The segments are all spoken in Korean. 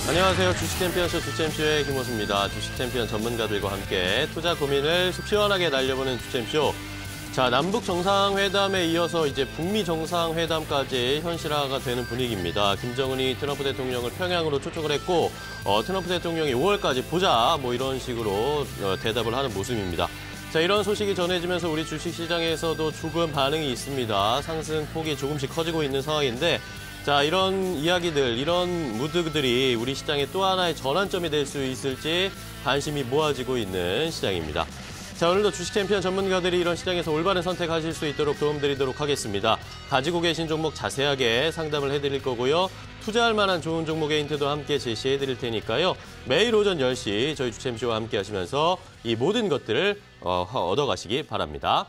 안녕하세요. 주식 챔피언쇼 주챔쇼의 김호수입니다. 주식 챔피언 전문가들과 함께 투자 고민을 속 시원하게 날려보는 주챔쇼. 자, 남북 정상회담에 이어서 이제 북미 정상회담까지 현실화가 되는 분위기입니다. 김정은이 트럼프 대통령을 평양으로 초청을 했고, 트럼프 대통령이 5월까지 보자, 뭐 이런 식으로 대답을 하는 모습입니다. 자, 이런 소식이 전해지면서 우리 주식시장에서도 조금 반응이 있습니다. 상승폭이 조금씩 커지고 있는 상황인데, 자, 이런 이야기들, 이런 무드들이 우리 시장의 또 하나의 전환점이 될 수 있을지 관심이 모아지고 있는 시장입니다. 자, 오늘도 주식 챔피언 전문가들이 이런 시장에서 올바른 선택하실 수 있도록 도움드리도록 하겠습니다. 가지고 계신 종목 자세하게 상담을 해드릴 거고요. 투자할 만한 좋은 종목의 힌트도 함께 제시해드릴 테니까요. 매일 오전 10시 저희 주챔쇼와 함께 하시면서 이 모든 것들을 얻어가시기 바랍니다.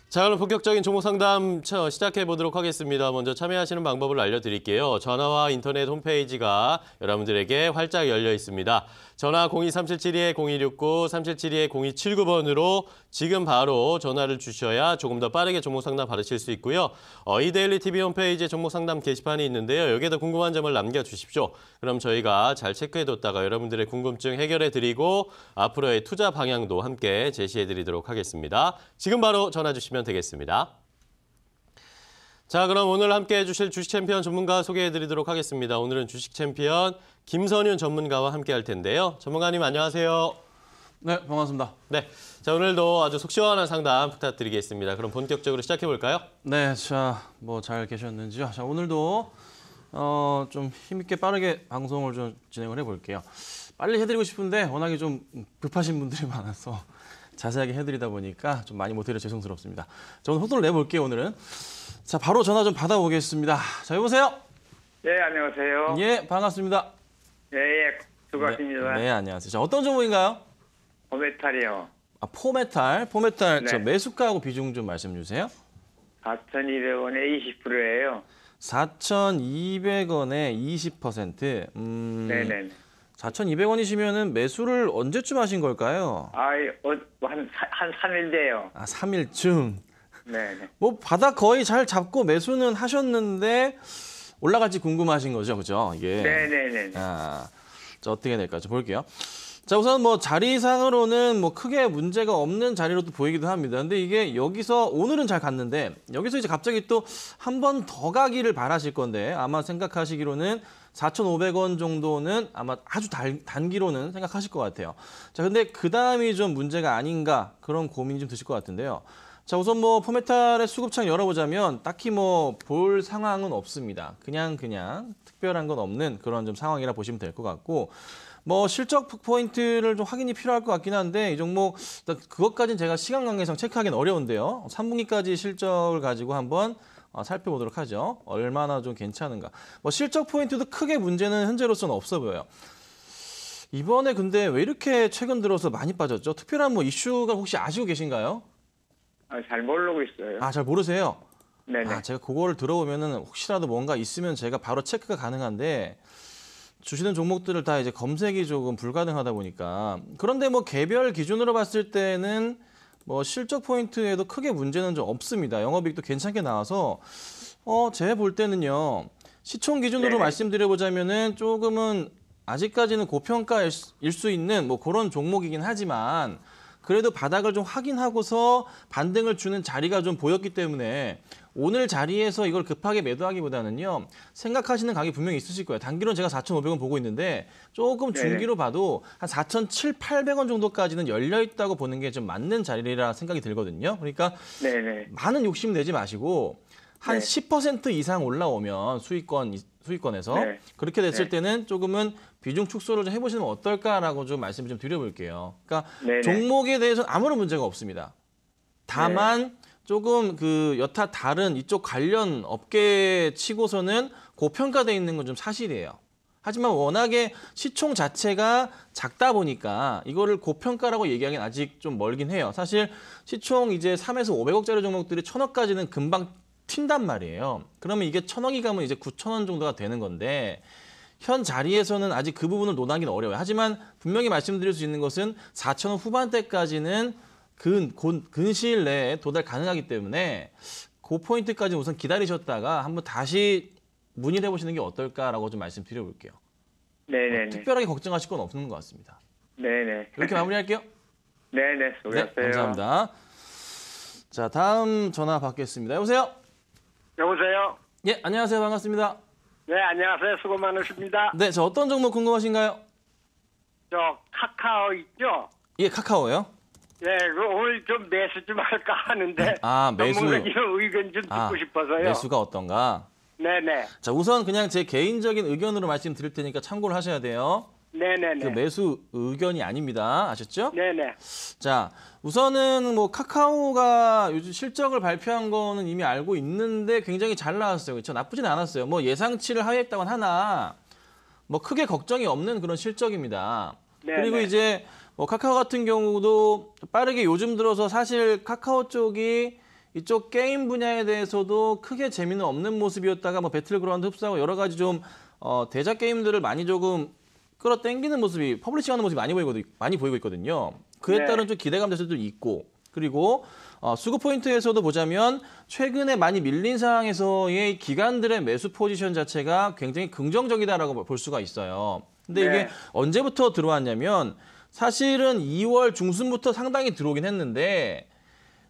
자, 그럼 본격적인 종목 상담 시작해 보도록 하겠습니다. 먼저 참여하시는 방법을 알려드릴게요. 전화와 인터넷 홈페이지가 여러분들에게 활짝 열려 있습니다. 전화 02377-0269, 3772-0279번으로 지금 바로 전화를 주셔야 조금 더 빠르게 종목 상담 받으실 수 있고요. 이데일리 TV 홈페이지에 종목 상담 게시판이 있는데요. 여기에도 궁금한 점을 남겨주십시오. 그럼 저희가 잘 체크해뒀다가 여러분들의 궁금증 해결해드리고 앞으로의 투자 방향도 함께 제시해드리도록 하겠습니다. 지금 바로 전화 주시면 되겠습니다. 자, 그럼 오늘 함께 해주실 주식 챔피언 전문가 소개해드리도록 하겠습니다. 오늘은 주식 챔피언 김선윤 전문가와 함께 할 텐데요. 전문가님 안녕하세요. 네, 반갑습니다. 네, 자, 오늘도 아주 속 시원한 상담 부탁드리겠습니다. 그럼 본격적으로 시작해 볼까요? 네, 자, 뭐 잘 계셨는지요? 자, 오늘도 좀 힘있게 빠르게 방송을 좀 진행을 해볼게요. 빨리 해드리고 싶은데 워낙에 좀 급하신 분들이 많아서 자세하게 해드리다 보니까 좀 많이 못해서 죄송스럽습니다. 자, 오늘 속도를 내볼게요, 오늘은. 자, 바로 전화 좀 받아보겠습니다. 자, 여보세요? 네, 안녕하세요. 예, 반갑습니다. 네, 수고하십니다. 네, 안녕하세요. 자, 어떤 종목인가요? 포메탈이요. 아, 포메탈. 네. 저 매수가하고 비중 좀 말씀 주세요. 4,200원에 20%예요. 4,200원에 20%. 네네. 4,200원이시면은 매수를 언제쯤 하신 걸까요? 한 3일 돼요. 아, 3일쯤. 네네. 뭐 바닥 거의 잘 잡고 매수는 하셨는데 올라갈지 궁금하신 거죠, 그죠? 이게. 네네네. 자, 어떻게 될까 좀 볼게요. 자, 우선 뭐 자리상으로는 뭐 크게 문제가 없는 자리로도 보이기도 합니다. 근데 이게 여기서 오늘은 잘 갔는데 여기서 이제 갑자기 또 한 번 더 가기를 바라실 건데 아마 생각하시기로는 4,500원 정도는 아마 아주 단기로는 생각하실 것 같아요. 자, 근데 그 다음이 좀 문제가 아닌가 그런 고민이 좀 드실 것 같은데요. 자, 우선 뭐 포메탈의 수급창 열어보자면 딱히 뭐 볼 상황은 없습니다. 그냥 특별한 건 없는 그런 좀 상황이라 보시면 될 것 같고 뭐 실적 포인트를 좀 확인이 필요할 것 같긴 한데 이 종목 그것까지는 제가 시간 관계상 체크하기는 어려운데요. 3분기까지 실적을 가지고 한번 살펴보도록 하죠. 얼마나 좀 괜찮은가. 뭐 실적 포인트도 크게 문제는 현재로서는 없어 보여요. 이번에 근데 왜 이렇게 최근 들어서 많이 빠졌죠? 특별한 뭐 이슈가 혹시 아시고 계신가요? 잘 모르고 있어요. 아, 잘 모르세요? 네네. 아, 제가 그거를 들어보면은 혹시라도 뭔가 있으면 제가 바로 체크가 가능한데 주시는 종목들을 다 이제 검색이 조금 불가능하다 보니까 그런데 뭐 개별 기준으로 봤을 때는 뭐 실적 포인트에도 크게 문제는 좀 없습니다. 영업이익도 괜찮게 나와서 제가 볼 때는요. 시총 기준으로 네네. 말씀드려보자면은 조금은 아직까지는 고평가일 수 있는 뭐 그런 종목이긴 하지만 그래도 바닥을 좀 확인하고서 반등을 주는 자리가 좀 보였기 때문에 오늘 자리에서 이걸 급하게 매도하기보다는요. 생각하시는 가격이 분명히 있으실 거예요. 단기로는 제가 4,500원 보고 있는데 조금 중기로 봐도 한 4,700, 800원 정도까지는 열려있다고 보는 게 좀 맞는 자리라 생각이 들거든요. 그러니까 네네. 많은 욕심 내지 마시고 한 네. 10% 이상 올라오면 수익권에서 네. 그렇게 됐을 네. 때는 조금은 비중 축소를 좀 해보시면 어떨까라고 좀 말씀을 좀 드려볼게요. 그러니까 네네. 종목에 대해서는 아무런 문제가 없습니다. 다만 조금 그 여타 다른 이쪽 관련 업계 치고서는 고평가돼 있는 건 좀 사실이에요. 하지만 워낙에 시총 자체가 작다 보니까 이거를 고평가라고 얘기하기는 아직 좀 멀긴 해요. 사실 시총 이제 3에서 500억짜리 종목들이 1,000억까지는 금방 튄단 말이에요. 그러면 이게 1,000억이 가면 이제 9,000원 정도가 되는 건데 현 자리에서는 아직 그 부분을 논하기는 어려워요. 하지만 분명히 말씀드릴 수 있는 것은 4,000원 후반대까지는 근시일 내에 도달 가능하기 때문에 그 포인트까지 우선 기다리셨다가 한번 다시 문의를 해보시는 게 어떨까라고 좀 말씀드려볼게요. 네네네. 특별하게 걱정하실 건 없는 것 같습니다. 네네. 이렇게 마무리할게요. 네네. 네, 수고하세요. 감사합니다. 자, 다음 전화 받겠습니다. 여보세요? 여보세요? 예, 안녕하세요. 반갑습니다. 네, 안녕하세요. 수고 많으십니다. 네, 저 어떤 종목 궁금하신가요? 저 카카오 있죠? 예, 카카오요. 네, 오늘 좀 매수 좀 할까 하는데 아, 매수. 전문가님 의견 좀 듣고 싶어서요. 매수가 어떤가? 네네. 자, 우선 그냥 제 개인적인 의견으로 말씀드릴 테니까 참고를 하셔야 돼요. 네네네. 그 매수 의견이 아닙니다. 아셨죠? 네네. 자, 우선은 뭐 카카오가 요즘 실적을 발표한 거는 이미 알고 있는데 굉장히 잘 나왔어요. 그렇죠? 나쁘진 않았어요. 뭐 예상치를 하회했다곤 하나 뭐 크게 걱정이 없는 그런 실적입니다. 네네. 그리고 이제 뭐 카카오 같은 경우도 빠르게 요즘 들어서 사실 카카오 쪽이 이쪽 게임 분야에 대해서도 크게 재미는 없는 모습이었다가 뭐 배틀그라운드 흡수하고 여러 가지 좀 대작 게임들을 많이 조금 끌어당기는 모습이 퍼블리싱하는 모습이 많이 보이고 있거든요. 그에 네. 따른 좀 기대감 자체도 있고 그리고 수급 포인트에서도 보자면 최근에 많이 밀린 상황에서의 기관들의 매수 포지션 자체가 굉장히 긍정적이다라고 볼 수가 있어요. 근데 이게 네. 언제부터 들어왔냐면 사실은 2월 중순부터 상당히 들어오긴 했는데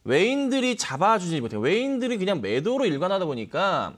외인들이 잡아주지 못해요. 외인들이 그냥 매도로 일관하다 보니까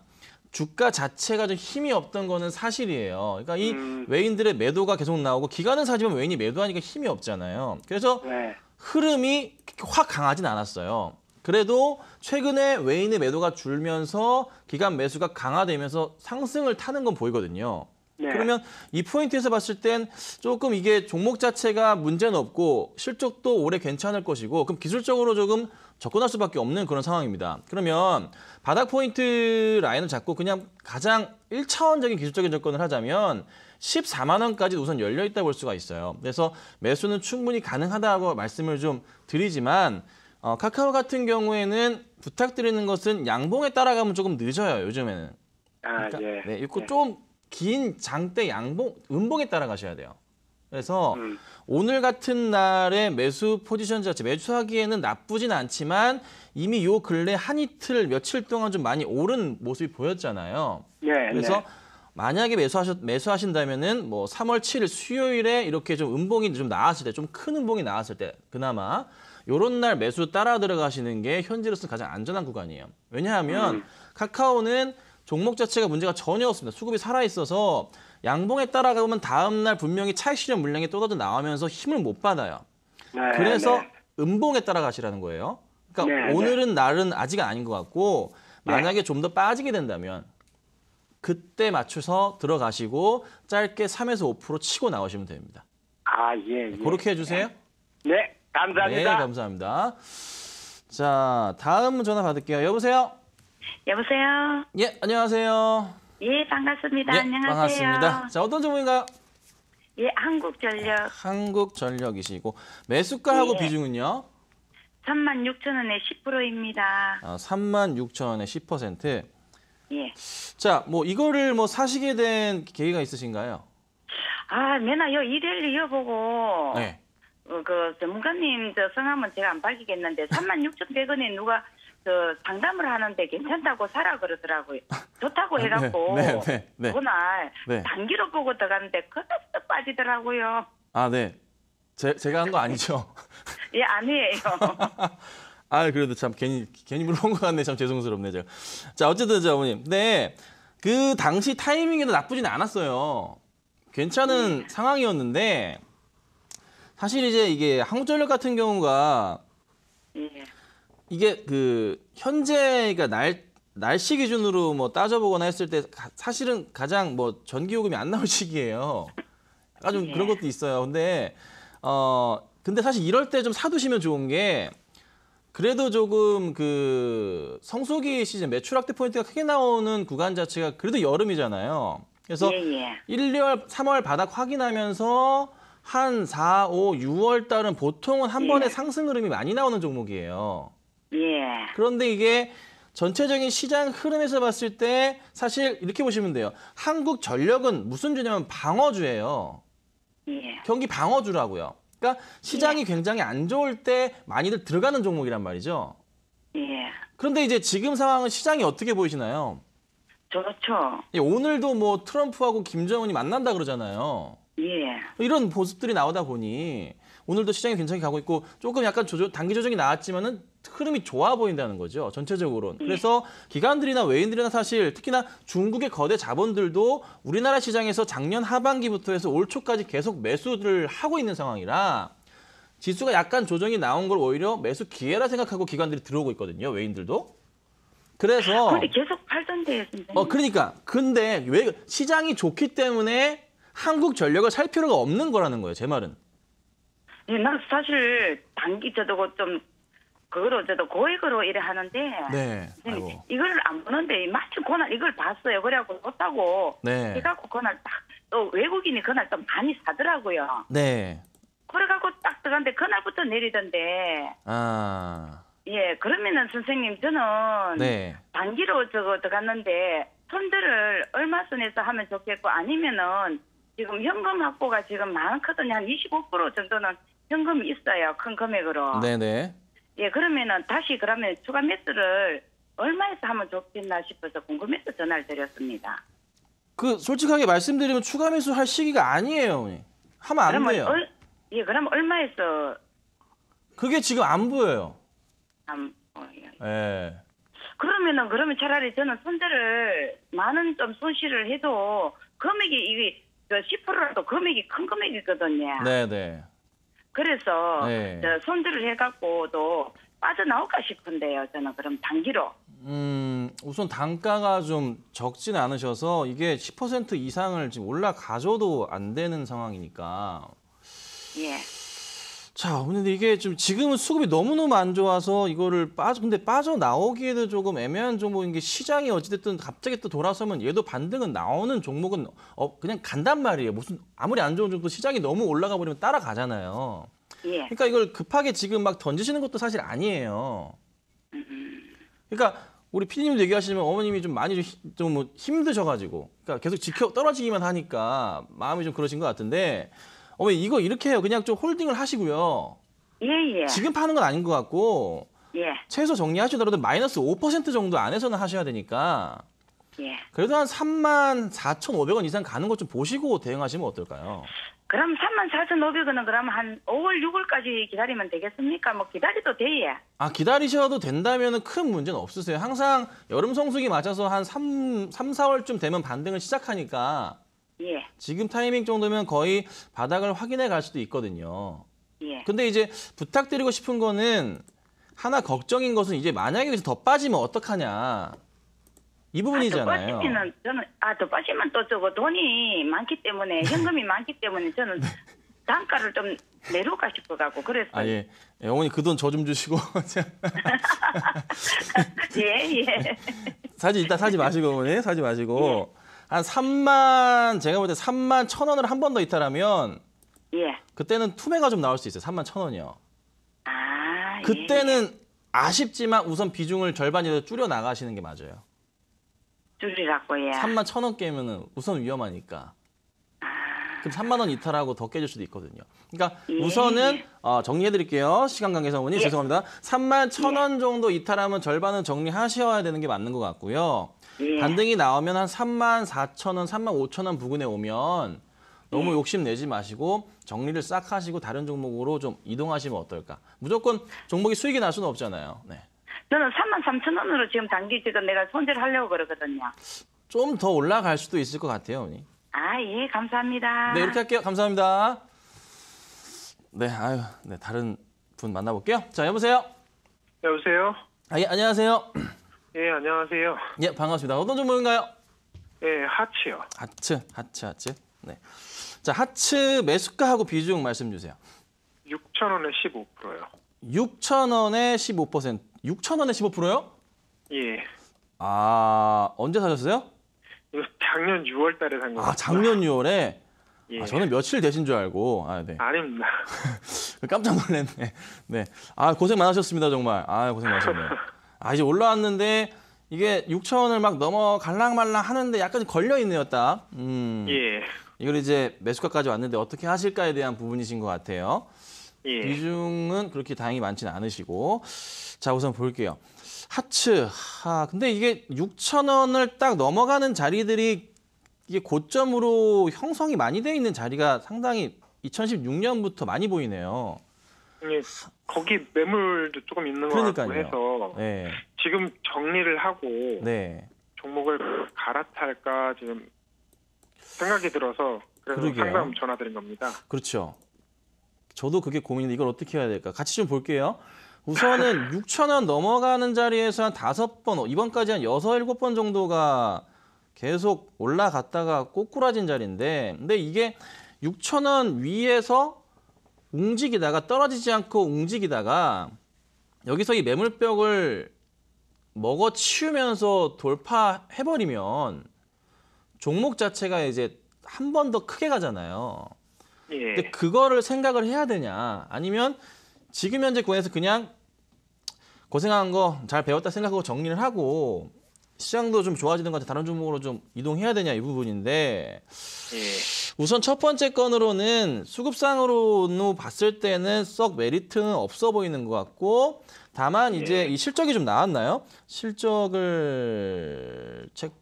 주가 자체가 좀 힘이 없던 거는 사실이에요. 그러니까 이 외인들의 매도가 계속 나오고 기관은 사지만 외인이 매도하니까 힘이 없잖아요. 그래서 네. 흐름이 확 강하진 않았어요. 그래도 최근에 외인의 매도가 줄면서 기관 매수가 강화되면서 상승을 타는 건 보이거든요. 네. 그러면 이 포인트에서 봤을 땐 조금 이게 종목 자체가 문제는 없고 실적도 올해 괜찮을 것이고 그럼 기술적으로 조금 접근할 수밖에 없는 그런 상황입니다. 그러면 바닥 포인트 라인을 잡고 그냥 가장 1차원적인 기술적인 접근을 하자면 14만 원까지 우선 열려 있다 볼 수가 있어요. 그래서 매수는 충분히 가능하다고 말씀을 좀 드리지만 카카오 같은 경우에는 부탁드리는 것은 양봉에 따라가면 조금 늦어요. 요즘에는. 아, 그러니까, 예. 네, 이거 좀 긴 장대 양봉, 음봉에 따라가셔야 돼요. 그래서 오늘 같은 날에 매수 포지션 자체 매수하기에는 나쁘진 않지만 이미 요 근래 한 이틀 며칠 동안 좀 많이 오른 모습이 보였잖아요. 네. 그래서 네. 만약에 매수하신다면은 뭐 3월 7일 수요일에 이렇게 좀 음봉이 좀 나왔을 때, 좀 큰 음봉이 나왔을 때 그나마 요런 날 매수 따라 들어가시는 게 현재로서 가장 안전한 구간이에요. 왜냐하면 카카오는 종목 자체가 문제가 전혀 없습니다. 수급이 살아있어서 양봉에 따라가면 다음 날 분명히 차익 실현 물량이 또다시 나오면서 힘을 못 받아요. 네. 그래서 네. 음봉에 따라가시라는 거예요. 그러니까 네, 오늘은 날은 아직 아닌 것 같고 네. 만약에 좀 더 빠지게 된다면 그때 맞춰서 들어가시고 짧게 3에서 5% 치고 나오시면 됩니다. 아, 예. 예. 그렇게 해주세요. 네. 감사합니다. 네, 감사합니다. 자, 다음 전화 받을게요. 여보세요? 여보세요? 예, 안녕하세요. 예, 반갑습니다. 예, 안녕하세요. 반갑습니다. 자, 어떤 종목인가요? 예, 한국전력 한국전력이시고 매수가하고 예. 비중은요? 36,000원에 10%입니다. 36,000원에 10%. 예. 자, 뭐 이거를 뭐 사시게 된 계기가 있으신가요? 아, 맨날 요 이래를 이어보고 네. 그 전문가님 저 성함은 제가 안 밝히겠는데 36,100원에 누가 상담을 하는데 괜찮다고 사라 그러더라고요. 좋다고 해갖고 네. 그날 네. 단기로 보고 들어갔는데 그것도 빠지더라고요. 아, 네. 제가 한 거 아니죠? 예, 아니에요. 아, 그래도 참 괜히 물어본 것 같네. 참 죄송스럽네, 제가. 자, 어쨌든 어머님. 네. 그 당시 타이밍에도 나쁘진 않았어요. 괜찮은 상황이었는데 사실 이제 이게 한국전력 같은 경우가 예. 이게 그 현재가 날씨 기준으로 뭐 따져보거나 했을 때 사실은 가장 뭐 전기요금이 안 나올 시기예요. 좀 그런 것도 있어요. 근데 사실 이럴 때 좀 사두시면 좋은 게 그래도 조금 그 성수기 시즌 매출 확대 포인트가 크게 나오는 구간 자체가 그래도 여름이잖아요. 그래서 예. 1, 2월, 3월 바닥 확인하면서 한 4, 5, 6월 달은 보통은 한 번에 상승 흐름이 많이 나오는 종목이에요. 예. 그런데 이게 전체적인 시장 흐름에서 봤을 때 사실 이렇게 보시면 돼요. 한국전력은 무슨 주냐면 방어주예요. 예. 경기 방어주라고요. 그러니까 시장이 굉장히 안 좋을 때 많이들 들어가는 종목이란 말이죠. 예. 그런데 이제 지금 상황은 시장이 어떻게 보이시나요? 좋죠. 오늘도 뭐 트럼프하고 김정은이 만난다 그러잖아요. 예. 이런 모습들이 나오다 보니 오늘도 시장이 괜찮게 가고 있고 조금 약간 단기 조정이 나왔지만은 흐름이 좋아 보인다는 거죠. 전체적으로는. 그래서 기관들이나 외인들이나 사실 특히나 중국의 거대 자본들도 우리나라 시장에서 작년 하반기부터 해서 올 초까지 계속 매수를 하고 있는 상황이라 지수가 약간 조정이 나온 걸 오히려 매수 기회라 생각하고 기관들이 들어오고 있거든요. 외인들도. 그래서 근데 계속 팔던데요, 선생님. 그러니까 근데 왜 시장이 좋기 때문에 한국 전력을 살 필요가 없는 거라는 거예요. 제 말은. 예, 난 사실 단기 저도 좀 그거로 저도 고액으로 이래 하는데 네. 선생님, 아이고. 이걸 안 보는데 마침 그날 이걸 봤어요. 그래갖고 좋다고 네. 해갖고 그날 딱 또 외국인이 그날 또 많이 사더라고요. 네. 그래갖고 딱 들어갔는데 그날부터 내리던데 아. 예 그러면은 선생님 저는 네. 단기로 저거 들어갔는데 손들을 얼마 선에서 하면 좋겠고 아니면은 지금 현금 확보가 지금 많거든요. 한 25% 정도는 현금이 있어요. 큰 금액으로. 네네. 예, 그러면은 다시 그러면 추가 매수를 얼마에서 하면 좋겠나 싶어서 궁금해서 전화를 드렸습니다. 그 솔직하게 말씀드리면 추가 매수 할 시기가 아니에요. 어머니. 하면 안 그러면 돼요. 예, 그럼 얼마에서 그게 지금 안 보여요. 예. 예. 그러면 차라리 저는 손들을 많은 좀 손실을 해도 금액이 이게 10%라도 금액이 큰 금액이거든요. 네네. 그래서 네. 저 손들을 해갖고도 빠져나올까 싶은데요. 저는 그럼 단기로. 우선 단가가 좀 적진 않으셔서 이게 10% 이상을 지금 올라가줘도 안 되는 상황이니까. 예. 자, 근데 이게 좀 지금은 수급이 너무너무 안 좋아서 이거를 근데 빠져나오기에도 조금 애매한 종목인 게 시장이 어찌됐든 갑자기 또 돌아서면 얘도 반등은 나오는 종목은 그냥 간단 말이에요. 무슨 아무리 안 좋은 종목도 시장이 너무 올라가 버리면 따라가잖아요. 예. 그러니까 이걸 급하게 지금 막 던지시는 것도 사실 아니에요. 그러니까 우리 피디님도 얘기하시지만 어머님이 좀 많이 좀 뭐 힘드셔가지고 그러니까 계속 떨어지기만 하니까 마음이 좀 그러신 것 같은데 어머니 이거 이렇게 해요. 그냥 좀 홀딩을 하시고요. 예, 예. 지금 파는 건 아닌 것 같고 예. 최소 정리하시더라도 마이너스 5% 정도 안에서는 하셔야 되니까 예. 그래도 한 34,500원 이상 가는 것 좀 보시고 대응하시면 어떨까요? 그럼 34,500원은 그럼 한 5월, 6월까지 기다리면 되겠습니까? 뭐 기다려도 돼요. 기다리셔도 된다면 큰 문제는 없으세요. 항상 여름 성수기 맞아서 한 3, 4월쯤 되면 반등을 시작하니까 예. 지금 타이밍 정도면 거의 바닥을 확인해 갈 수도 있거든요. 예. 근데 이제 부탁드리고 싶은 거는 하나 걱정인 것은 이제 만약에 여기서 더 빠지면 어떡하냐. 이 부분이잖아요. 더 빠지면 저는 더 빠지면 또 저거 돈이 많기 때문에 현금이 많기 때문에 저는 단가를 좀 내려가 싶어갖고 그래서 예. 어머니 그 돈 저 좀 주시고 예, 예. 일단 사지 마시고 어머니 사지 마시고 예. 한 제가 볼 때 3만 1,000원을 한 번 더 있다라면 예. 그때는 투매가 좀 나올 수 있어요. 3만 1,000원이요. 아, 그때는 아쉽지만 우선 비중을 절반이라도 줄여 나가시는 게 맞아요. 줄이라고 예. 3만 1,000원 깨면은 우선 위험하니까. 그럼 3만 원 이탈하고 더 깨질 수도 있거든요. 그러니까 예. 우선은 정리해드릴게요. 시간 관계상 어머니 죄송합니다. 3만 1,000원 정도 이탈하면 절반은 정리하셔야 되는 게 맞는 것 같고요. 예. 반등이 나오면 한 3만 4,000원, 3만 5,000원 부근에 오면 너무 욕심 내지 마시고 정리를 싹 하시고 다른 종목으로 좀 이동하시면 어떨까. 무조건 종목이 수익이 날 수는 없잖아요. 네. 저는 33,000원으로 지금 단기 지금 내가 손질하려고 그러거든요. 좀 더 올라갈 수도 있을 것 같아요, 어머니. 예, 감사합니다. 네, 이렇게 할게요. 감사합니다. 네, 네, 다른 분 만나볼게요. 자, 여보세요? 여보세요? 예, 안녕하세요. 예, 안녕하세요. 예, 반갑습니다. 어떤 종목인가요? 예, 하치요. 하츠. 네. 자, 하츠 매수가하고 비중 말씀 주세요. 6,000원에 15%요. 6,000원에 15%. 6,000원에 15%요? 예. 언제 사셨어요? 이거 작년 6월 달에 산 거예요. 작년 6월에? 예. 저는 며칠 되신 줄 알고. 네. 아닙니다. 깜짝 놀랐네. 네. 고생 많으셨습니다, 정말. 고생 많으셨네요. 이제 올라왔는데 이게 6,000원을 막 넘어 갈랑말랑 하는데 약간 걸려있네요, 딱. 예. 이걸 이제 매수가까지 왔는데 어떻게 하실까에 대한 부분이신 것 같아요. 예. 비중은 그렇게 다행히 많지는 않으시고. 자, 우선 볼게요. 하츠. 근데 이게 6,000원을 딱 넘어가는 자리들이 이게 고점으로 형성이 많이 돼 있는 자리가 상당히 2016년부터 많이 보이네요. 예, 거기 매물도 조금 있는 것 같고 그러니까요. 해서 네. 지금 정리를 하고 네. 종목을 갈아탈까 지금 생각이 들어서 그래서 그러게요. 상담 전화드린 겁니다. 그렇죠. 저도 그게 고민인데 이걸 어떻게 해야 될까? 같이 좀 볼게요. 우선은 6,000원 넘어가는 자리에서 한 5번, 이번까지 한 6, 7번 정도가 계속 올라갔다가 꼬꾸라진 자리인데, 근데 이게 6,000원 위에서 움직이다가 떨어지지 않고 움직이다가 여기서 이 매물벽을 먹어치우면서 돌파해버리면 종목 자체가 이제 한 번 더 크게 가잖아요. 예. 근데 그거를 생각을 해야 되냐, 아니면 지금 현재 구간에서 그냥 고생한 거 잘 배웠다 생각하고 정리를 하고 시장도 좀 좋아지는 것 같아 다른 종목으로 좀 이동해야 되냐, 이 부분인데, 예. 우선 첫 번째 건으로는 수급상으로 봤을 때는 썩 메리트는 없어 보이는 것 같고, 다만 이제 이 실적이 좀 나왔나요? 실적을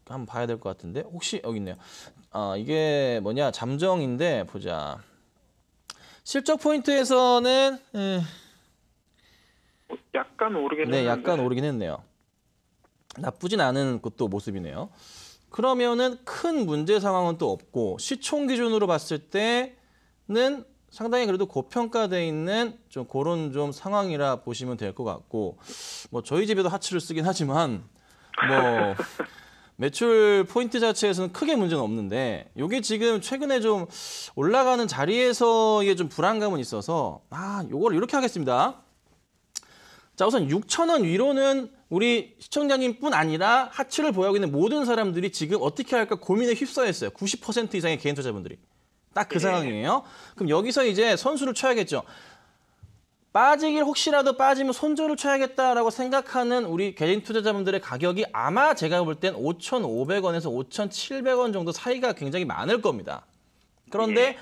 한번 봐야 될 것 같은데, 혹시 여기 있네요. 이게 뭐냐, 잠정인데 보자. 실적 포인트에서는 약간 오르긴 네, 했는데. 약간 오르긴 했네요. 나쁘진 않은 것도 모습이네요. 그러면은 큰 문제 상황은 또 없고, 시총 기준으로 봤을 때는 상당히 그래도 고평가돼 있는 좀 그런 좀 상황이라 보시면 될 것 같고, 뭐 저희 집에도 하츠를 쓰긴 하지만 뭐 매출 포인트 자체에서는 크게 문제는 없는데, 이게 지금 최근에 좀 올라가는 자리에서의 좀 불안감은 있어서 요걸 이렇게 하겠습니다. 자, 우선 6,000원 위로는 우리 시청자님뿐 아니라 하츠를 보유하고 있는 모든 사람들이 지금 어떻게 할까 고민에 휩싸여 있어요. 90% 이상의 개인 투자자분들이. 딱 그 상황이에요. 그럼 여기서 이제 선수를 쳐야겠죠. 빠지길 혹시라도 빠지면 손절을 쳐야겠다라고 생각하는 우리 개인 투자자분들의 가격이 아마 제가 볼 땐 5,500원에서 5,700원 정도 사이가 굉장히 많을 겁니다. 그런데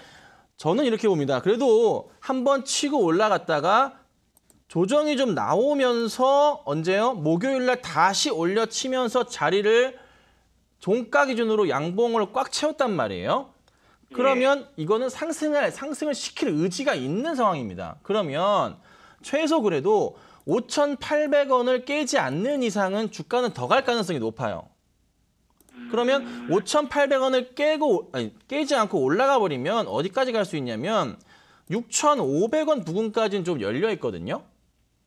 저는 이렇게 봅니다. 그래도 한번 치고 올라갔다가 조정이 좀 나오면서 언제요? 목요일날 다시 올려치면서 자리를 종가 기준으로 양봉을 꽉 채웠단 말이에요. 그러면 이거는 상승을 시킬 의지가 있는 상황입니다. 그러면 최소 그래도 5,800원을 깨지 않는 이상은 주가는 더 갈 가능성이 높아요. 그러면 5,800원을 깨지 않고 올라가 버리면 어디까지 갈 수 있냐면 6,500원 부근까지는 좀 열려 있거든요.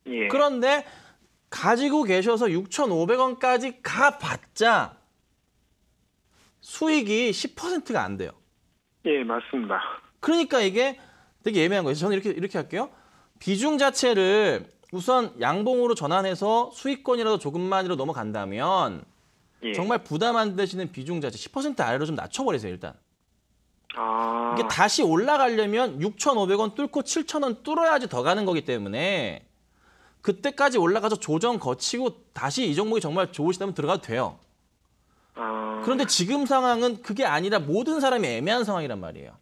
예. 그런데 가지고 계셔서 6,500원까지 가봤자 수익이 10%가 안 돼요. 예, 맞습니다. 그러니까 이게 되게 애매한 거예요. 저는 이렇게 할게요. 비중 자체를 우선 양봉으로 전환해서 수익권이라도 조금만이라도 넘어간다면 예. 정말 부담 안 되시는 비중 자체 10% 아래로 좀 낮춰버리세요, 일단. 이게 아, 다시 올라가려면 6,500원 뚫고 7,000원 뚫어야지 더 가는 거기 때문에 그때까지 올라가서 조정 거치고 다시 이 종목이 정말 좋으시다면 들어가도 돼요. 그런데 지금 상황은 그게 아니라 모든 사람이 애매한 상황이란 말이에요.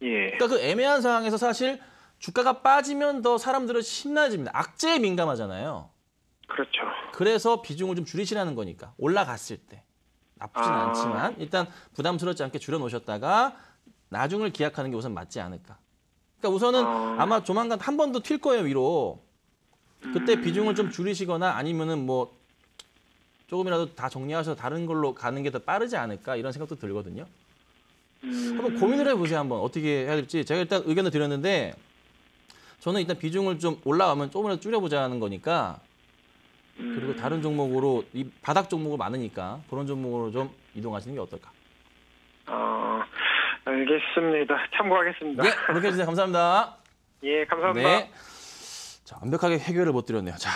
예. 그러니까 그 애매한 상황에서 사실 주가가 빠지면 더 사람들은 신나집니다. 악재에 민감하잖아요. 그렇죠. 그래서 비중을 좀 줄이시라는 거니까. 올라갔을 때. 나쁘진 않지만 일단 부담스럽지 않게 줄여놓으셨다가 나중을 기약하는 게 우선 맞지 않을까. 그러니까 우선은 아마 조만간 한 번 더 튈 거예요, 위로. 그때 비중을 좀 줄이시거나 아니면은 뭐 조금이라도 다 정리하셔서 다른 걸로 가는 게 더 빠르지 않을까 이런 생각도 들거든요. 한번 고민을 해보세요. 한번 어떻게 해야 될지. 제가 일단 의견을 드렸는데 저는 일단 비중을 좀 올라가면 조금이라도 줄여보자는 거니까, 그리고 다른 종목으로 이 바닥 종목이 많으니까 그런 종목으로 좀 이동하시는 게 어떨까. 알겠습니다. 참고하겠습니다. 네, 그렇게 해주세요. 감사합니다. 예, 감사합니다. 네. 자, 완벽하게 해결을 못 드렸네요. 자,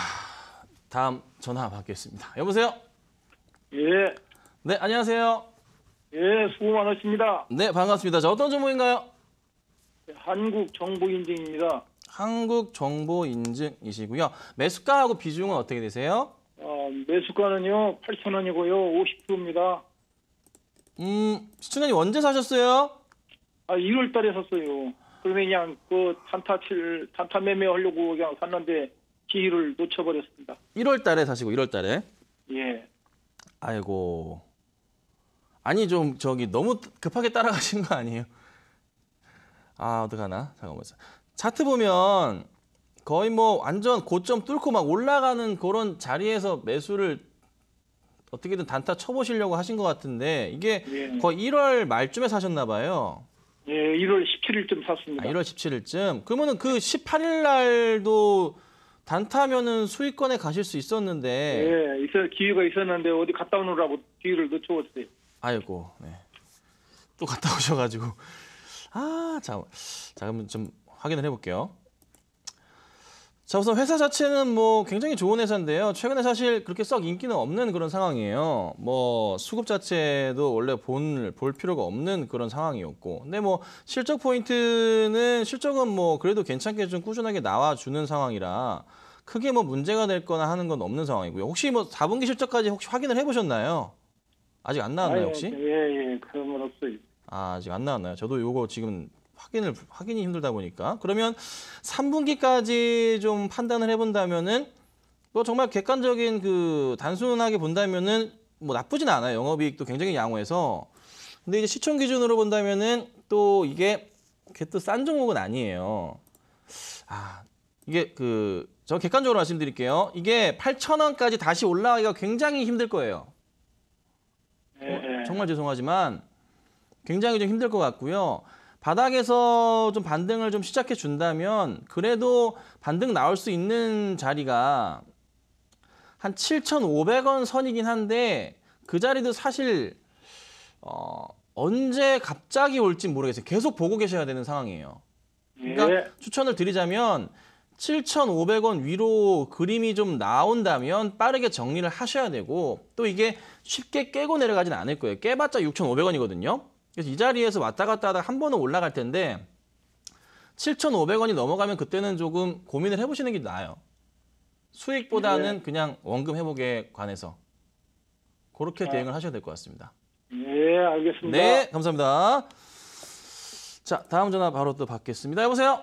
다음 전화 받겠습니다. 여보세요? 예, 네, 안녕하세요. 예, 수고 많으십니다. 네, 반갑습니다. 자, 어떤 종목인가요? 한국정보인증입니다. 한국정보인증이시고요. 매수가하고 비중은 어떻게 되세요? 매수가는요, 8,000원이고요, 50%입니다. 시청자님 언제 사셨어요? 1월 달에 샀어요. 그러면 그냥 단타 매매 하려고 그냥 샀는데 기회를 놓쳐버렸습니다. 1월 달에 사시고 1월 달에. 예. 아이고. 아니 좀 저기 너무 급하게 따라가신 거 아니에요? 아, 어떡하나? 잠깐만. 차트 보면 거의 뭐 완전 고점 뚫고 막 올라가는 그런 자리에서 매수를 어떻게든 단타 쳐보시려고 하신 것 같은데 이게 예. 거의 1월 말쯤에 사셨나 봐요. 예, 1월 17일쯤 샀습니다. 1월 17일쯤. 그러면은 그 18일 날도 단타면은 수익권에 가실 수 있었는데. 예, 기회가 있었는데 어디 갔다 오느라고 기회를 놓쳐버렸어요. 아이고, 네. 또 갔다 오셔가지고. 아, 자, 그러면 좀 확인을 해볼게요. 자, 우선 회사 자체는 뭐 굉장히 좋은 회사인데요. 최근에 사실 그렇게 썩 인기는 없는 그런 상황이에요. 뭐 수급 자체도 원래 볼 필요가 없는 그런 상황이었고. 근데 뭐 실적은 뭐 그래도 괜찮게 좀 꾸준하게 나와주는 상황이라 크게 뭐 문제가 될 거나 하는 건 없는 상황이고요. 혹시 뭐 4분기 실적까지 혹시 확인을 해보셨나요? 아직 안 나왔나요, 혹시? 예, 그런 건 없어요. 아, 아직 안 나왔나요? 저도 요거 지금 확인이 힘들다 보니까. 그러면 3분기까지 좀 판단을 해본다면은 뭐 정말 객관적인 그 단순하게 본다면은 뭐 나쁘진 않아요. 영업이익도 굉장히 양호해서. 근데 이제 시총 기준으로 본다면은 또 이게 또 싼 종목은 아니에요. 아, 이게 저 객관적으로 말씀드릴게요. 이게 8,000원까지 다시 올라가기가 굉장히 힘들 거예요. 정말 죄송하지만 굉장히 좀 힘들 것 같고요. 바닥에서 좀 반등을 좀 시작해 준다면 그래도 반등 나올 수 있는 자리가 한 7,500원 선이긴 한데 그 자리도 사실 언제 갑자기 올지 모르겠어요. 계속 보고 계셔야 되는 상황이에요. 그러니까 추천을 드리자면 7,500원 위로 그림이 좀 나온다면 빠르게 정리를 하셔야 되고 또 이게 쉽게 깨고 내려가진 않을 거예요. 깨봤자 6,500원이거든요. 그래서 이 자리에서 왔다 갔다 하다가 한 번은 올라갈 텐데 7,500원이 넘어가면 그때는 조금 고민을 해보시는 게 나아요. 수익보다는 그냥 원금 회복에 관해서 그렇게 대응을 하셔야 될 것 같습니다. 예, 알겠습니다. 네, 감사합니다. 자, 다음 전화 바로 또 받겠습니다. 여보세요?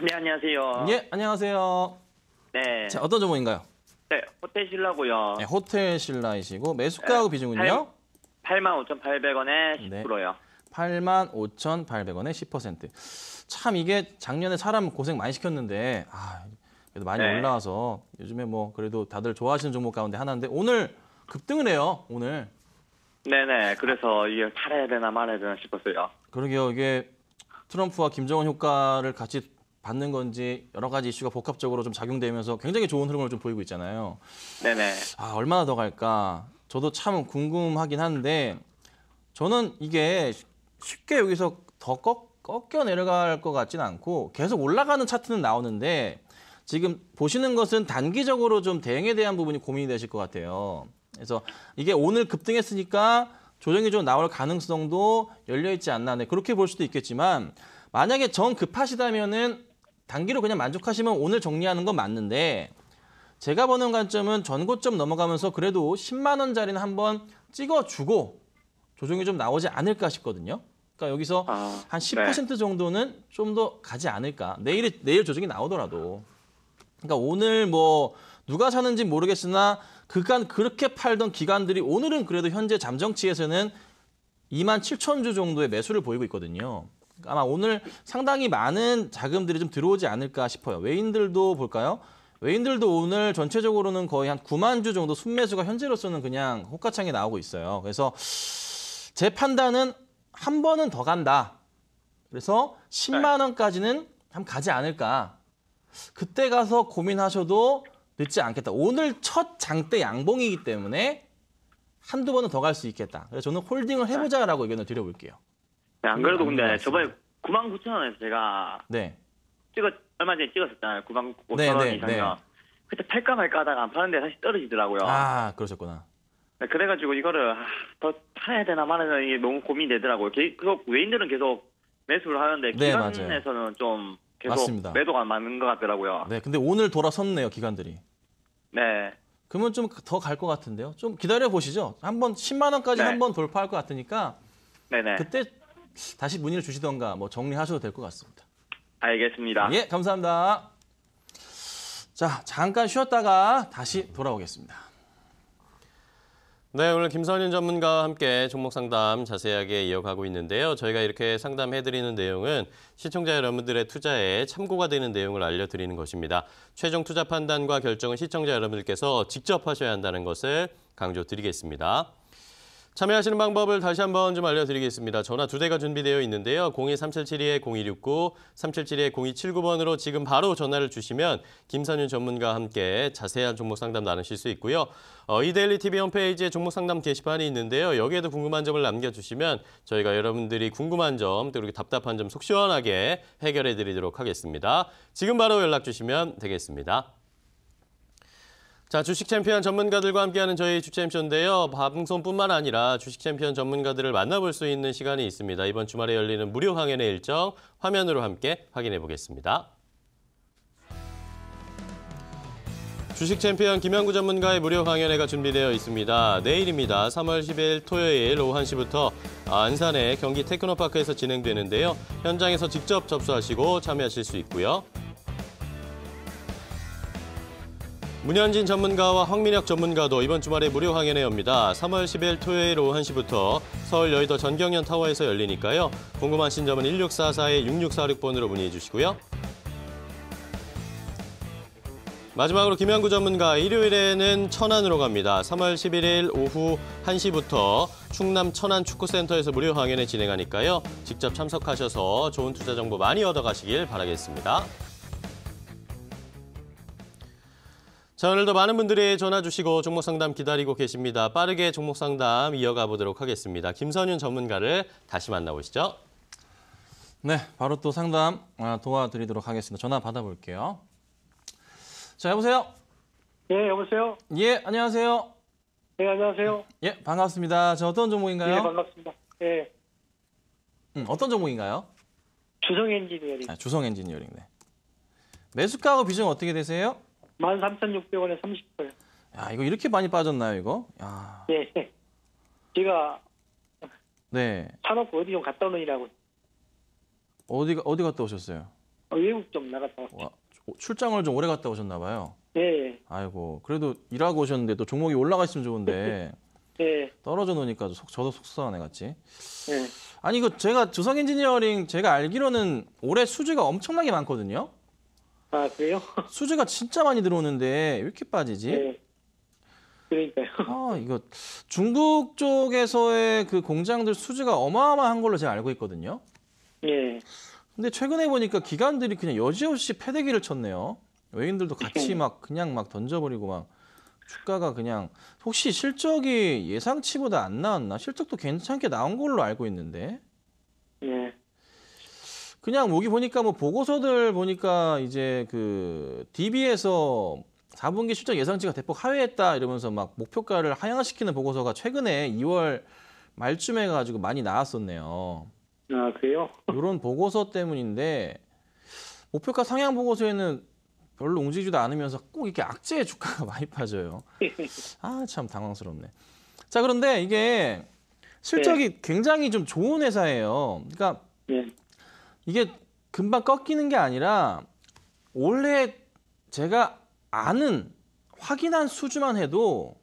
네, 안녕하세요. 예, 안녕하세요. 네. 자, 어떤 종목인가요? 네, 호텔 신라고요. 네, 호텔 신라이시고 매수가하고 비중은요? 85,800원에 네. 10%요. 85,800원에 10%. 참 이게 작년에 사람 고생 많이 시켰는데 그래도 많이 네. 올라와서 요즘에 뭐 그래도 다들 좋아하시는 종목 가운데 하나인데 오늘 급등을 해요. 오늘. 네네. 그래서 이게 팔아야 되나 말아야 되나 싶었어요. 그러게요. 이게 트럼프와 김정은 효과를 같이 받는 건지 여러 가지 이슈가 복합적으로 좀 작용되면서 굉장히 좋은 흐름을 좀 보이고 있잖아요. 네네. 얼마나 더 갈까? 저도 참 궁금하긴 한데 저는 이게 쉽게 여기서 더 꺾여 내려갈 것 같지는 않고 계속 올라가는 차트는 나오는데 지금 보시는 것은 단기적으로 좀 대응에 대한 부분이 고민이 되실 것 같아요. 그래서 이게 오늘 급등했으니까 조정이 좀 나올 가능성도 열려있지 않나. 네, 그렇게 볼 수도 있겠지만 만약에 정 급하시다면은 단기로 그냥 만족하시면 오늘 정리하는 건 맞는데 제가 보는 관점은 전고점 넘어가면서 그래도 10만 원짜리는 한번 찍어주고 조정이 좀 나오지 않을까 싶거든요. 그러니까 여기서 한 10% 정도는 좀 더 가지 않을까. 내일 조정이 나오더라도. 그러니까 오늘 뭐 누가 사는지 모르겠으나 그간 그렇게 팔던 기관들이 오늘은 그래도 현재 잠정치에서는 27,000주 정도의 매수를 보이고 있거든요. 그러니까 아마 오늘 상당히 많은 자금들이 좀 들어오지 않을까 싶어요. 외인들도 볼까요? 외인들도 오늘 전체적으로는 거의 한 9만 주 정도 순매수가 현재로서는 그냥 호가창에 나오고 있어요. 그래서 제 판단은 한 번은 더 간다. 그래서 10만 원까지는 한번 가지 않을까. 그때 가서 고민하셔도 늦지 않겠다. 오늘 첫 장대 양봉이기 때문에 한두 번은 더 갈 수 있겠다. 그래서 저는 홀딩을 해보자라고 의견을 드려볼게요. 네, 안 그래도 근데 저번에 99,000원에서 제가 네. 얼마 전에 찍었었잖아요. 95,000원 네, 이상이요. 그때 팔까 말까 하다가 안 파는데 다시 떨어지더라고요. 그러셨구나. 네, 그래가지고 이거를 더 팔아야 되나 말아야 되나 이게 너무 고민되더라고요. 계속 외인들은 계속 매수를 하는데 네, 기관에서는 좀 계속 맞습니다. 매도가 많은 것 같더라고요. 네, 근데 오늘 돌아섰네요, 기관들이. 네. 그러면 좀 더 갈 것 같은데요. 좀 기다려 보시죠. 한번 10만 원까지 네. 한번 돌파할 것 같으니까 네네. 그때 다시 문의를 주시던가 뭐 정리하셔도 될 것 같습니다. 알겠습니다. 예, 감사합니다. 자, 잠깐 쉬었다가 다시 돌아오겠습니다. 네, 오늘 김선윤 전문가와 함께 종목 상담 자세하게 이어가고 있는데요. 저희가 이렇게 상담해드리는 내용은 시청자 여러분들의 투자에 참고가 되는 내용을 알려드리는 것입니다. 최종 투자 판단과 결정은 시청자 여러분들께서 직접 하셔야 한다는 것을 강조드리겠습니다. 참여하시는 방법을 다시 한번 좀 알려드리겠습니다. 전화 2대가 준비되어 있는데요. 02-3772-0269, 3772-0279번으로 지금 바로 전화를 주시면 김선윤 전문가와 함께 자세한 종목 상담 나누실 수 있고요. 이데일리 TV 홈페이지에 종목 상담 게시판이 있는데요. 여기에도 궁금한 점을 남겨주시면 저희가 여러분들이 궁금한 점, 또 이렇게 답답한 점 속 시원하게 해결해드리도록 하겠습니다. 지금 바로 연락 주시면 되겠습니다. 자, 주식 챔피언 전문가들과 함께하는 저희 주챔쇼인데요. 방송뿐만 아니라 주식 챔피언 전문가들을 만나볼 수 있는 시간이 있습니다. 이번 주말에 열리는 무료 강연의 일정 화면으로 함께 확인해 보겠습니다. 주식 챔피언 김영구 전문가의 무료 강연회가 준비되어 있습니다. 내일입니다. 3월 10일 토요일 오후 1시부터 안산의 경기 테크노파크에서 진행되는데요. 현장에서 직접 접수하시고 참여하실 수 있고요. 문현진 전문가와 황민혁 전문가도 이번 주말에 무료 강연회 엽니다. 3월 10일 토요일 오후 1시부터 서울 여의도 전경련 타워에서 열리니까요. 궁금하신 점은 1644-6646번으로 문의해 주시고요. 마지막으로 김영구 전문가 일요일에는 천안으로 갑니다. 3월 11일 오후 1시부터 충남 천안 축구센터에서 무료 강연회 진행하니까요. 직접 참석하셔서 좋은 투자 정보 많이 얻어가시길 바라겠습니다. 자, 오늘도 많은 분들이 전화 주시고 종목 상담 기다리고 계십니다. 빠르게 종목 상담 이어가 보도록 하겠습니다. 김선윤 전문가를 다시 만나보시죠. 네, 바로 또 상담 도와드리도록 하겠습니다. 전화 받아볼게요. 자, 여보세요? 예, 여보세요? 예, 안녕하세요. 네, 안녕하세요. 예, 반갑습니다. 저 어떤 종목인가요? 예, 반갑습니다. 예, 어떤 종목인가요? 주성 엔지니어링. 주성 엔지니어링. 네. 매수가하고 비중 어떻게 되세요? 13,600원에 30%. 야, 이거 이렇게 많이 빠졌나요, 이거? 야. 예, 제가 네. 사놓고 어디 좀 갔다 오느라고. 어디 갔다 오셨어요? 외국 좀 나갔다 왔어요. 와, 출장을 좀 오래 갔다 오셨나 봐요. 예, 아이고, 그래도 일하고 오셨는데 또 종목이 올라가 있으면 좋은데 예, 떨어져 놓으니까 저도 속상하네 같이. 예. 아니 이거 제가 주성 엔지니어링 제가 알기로는 올해 수주가 엄청나게 많거든요. 아, 그래요? 수주가 진짜 많이 들어오는데 왜 이렇게 빠지지? 예. 그러니까요. 아, 이거 중국 쪽에서의 그 공장들 수주가 어마어마한 걸로 제가 알고 있거든요. 예. 근데 최근에 보니까 기관들이 그냥 여지없이 패대기를 쳤네요. 외인들도 같이 막 그냥 막 던져버리고 막 주가가 그냥 혹시 실적이 예상치보다 안 나왔나? 실적도 괜찮게 나온 걸로 알고 있는데. 예. 그냥 여기 보니까 뭐 보고서들 보니까 이제 그 DB에서 4분기 실적 예상치가 대폭 하회했다 이러면서 막 목표가를 하향시키는 보고서가 최근에 2월 말쯤에 가지고 많이 나왔었네요. 아, 그래요? 이런 보고서 때문인데 목표가 상향 보고서에는 별로 움직이지도 않으면서 꼭 이렇게 악재의 주가가 많이 빠져요. 아, 참 당황스럽네. 자, 그런데 이게 실적이 굉장히 좀 좋은 회사예요. 그러니까 예. 이게 금방 꺾이는 게 아니라 올해 제가 아는 확인한 수주만 해도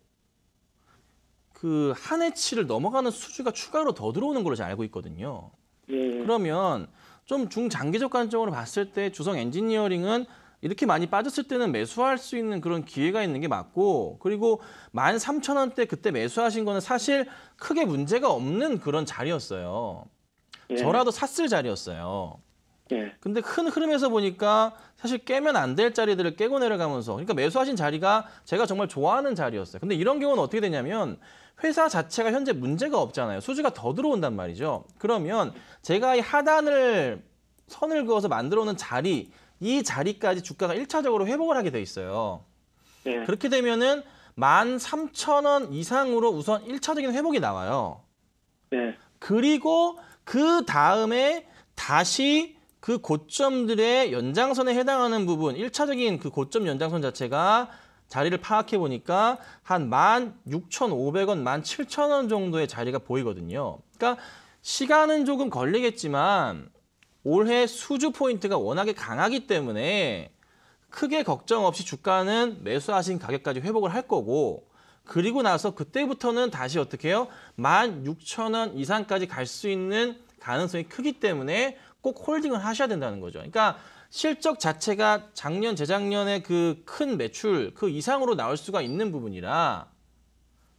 그 한 해치를 넘어가는 수주가 추가로 더 들어오는 걸로 제가 알고 있거든요. 예. 그러면 좀 중장기적 관점으로 봤을 때 주성 엔지니어링은 이렇게 많이 빠졌을 때는 매수할 수 있는 그런 기회가 있는 게 맞고, 그리고 13,000원대 그때 매수하신 거는 사실 크게 문제가 없는 그런 자리였어요. 예. 저라도 샀을 자리였어요. 예. 근데 큰 흐름에서 보니까 사실 깨면 안 될 자리들을 깨고 내려가면서, 그러니까 매수하신 자리가 제가 정말 좋아하는 자리였어요. 근데 이런 경우는 어떻게 되냐면 회사 자체가 현재 문제가 없잖아요. 수주가 더 들어온단 말이죠. 그러면 제가 이 하단을 선을 그어서 만들어 놓은 자리, 이 자리까지 주가가 1차적으로 회복을 하게 돼 있어요. 예. 그렇게 되면은 13,000원 이상으로 우선 1차적인 회복이 나와요. 예. 그리고 그 다음에 다시 그 고점들의 연장선에 해당하는 부분, 1차적인 그 고점 연장선 자체가 자리를 파악해 보니까 한 16,500원, 17,000원 정도의 자리가 보이거든요. 그러니까 시간은 조금 걸리겠지만 올해 수주 포인트가 워낙에 강하기 때문에 크게 걱정 없이 주가는 매수하신 가격까지 회복을 할 거고 그리고 나서 그때부터는 다시 어떻게 해요? 16,000원 이상까지 갈 수 있는 가능성이 크기 때문에 꼭 홀딩을 하셔야 된다는 거죠. 그러니까 실적 자체가 작년, 재작년에 그 큰 매출 그 이상으로 나올 수가 있는 부분이라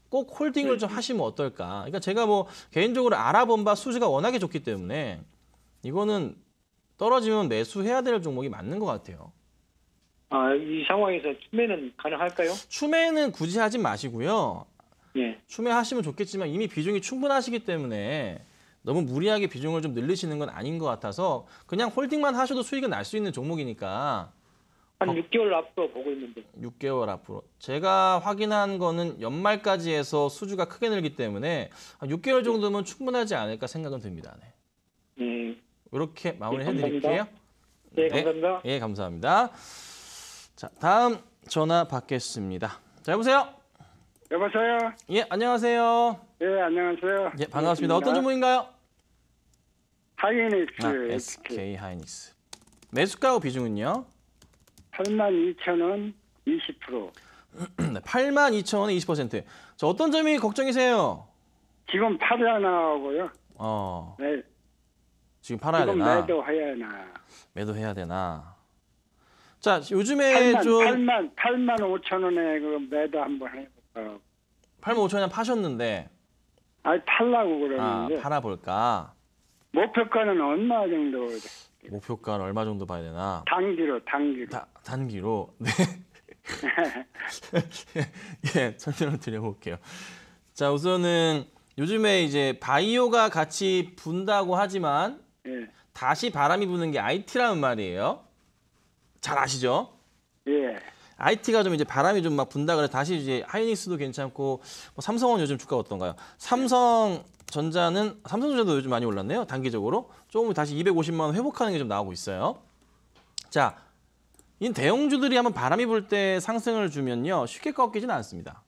꼭 홀딩을 좀 하시면 어떨까. 그러니까 제가 뭐 개인적으로 알아본 바 수지가 워낙에 좋기 때문에 이거는 떨어지면 매수해야 될 종목이 맞는 것 같아요. 아, 이 상황에서 추매는 가능할까요? 추매는 굳이 하지 마시고요. 예. 추매하시면 좋겠지만 이미 비중이 충분하시기 때문에 너무 무리하게 비중을 좀 늘리시는 건 아닌 것 같아서 그냥 홀딩만 하셔도 수익은 날 수 있는 종목이니까 한 6개월 앞으로 보고 있는데. 6개월 앞으로. 제가 확인한 거는 연말까지 해서 수주가 크게 늘기 때문에 한 6개월 정도면 충분하지 않을까 생각은 듭니다. 네. 예. 이렇게 마무리 네, 해드릴게요. 네, 감사합니다. 예, 감사합니다. 자, 다음 전화 받겠습니다. 자, 여보세요? 여보세요? 예, 안녕하세요. 예, 안녕하세요. 예, 반갑습니다. 어떤 종목인가요? 하이닉스 SK 하이닉스. 매수가하고 비중은요? 82,000원 20%. 네, 82,000원에 20%. 저 어떤 점이 걱정이세요? 지금 팔아야 나오고요. 네. 지금 팔아야 지금 되나? 매도해야 나. 매도해야 되나? 자, 요즘에 좀 8만 5천 원에 그 매도 한번 해볼까. 85,000원 파셨는데 아니 팔라고 그러는데. 팔아볼까? 목표가는 얼마 정도? 목표가는 얼마 정도 봐야 되나? 단기로. 단기로. 네. 예, 설명을 드려볼게요. 자, 우선은 요즘에 이제 바이오가 같이 분다고 하지만 예. 다시 바람이 부는 게 IT라는 말이에요. 잘 아시죠? 예. IT가 좀 이제 바람이 좀 막 분다 그래 다시 이제 하이닉스도 괜찮고 뭐 삼성은 요즘 주가 어떤가요? 삼성전자도 요즘 많이 올랐네요. 단기적으로 조금 다시 250만 원 회복하는 게 좀 나오고 있어요. 자, 이 대형주들이 한번 바람이 불 때 상승을 주면요 쉽게 꺾이지는 않습니다.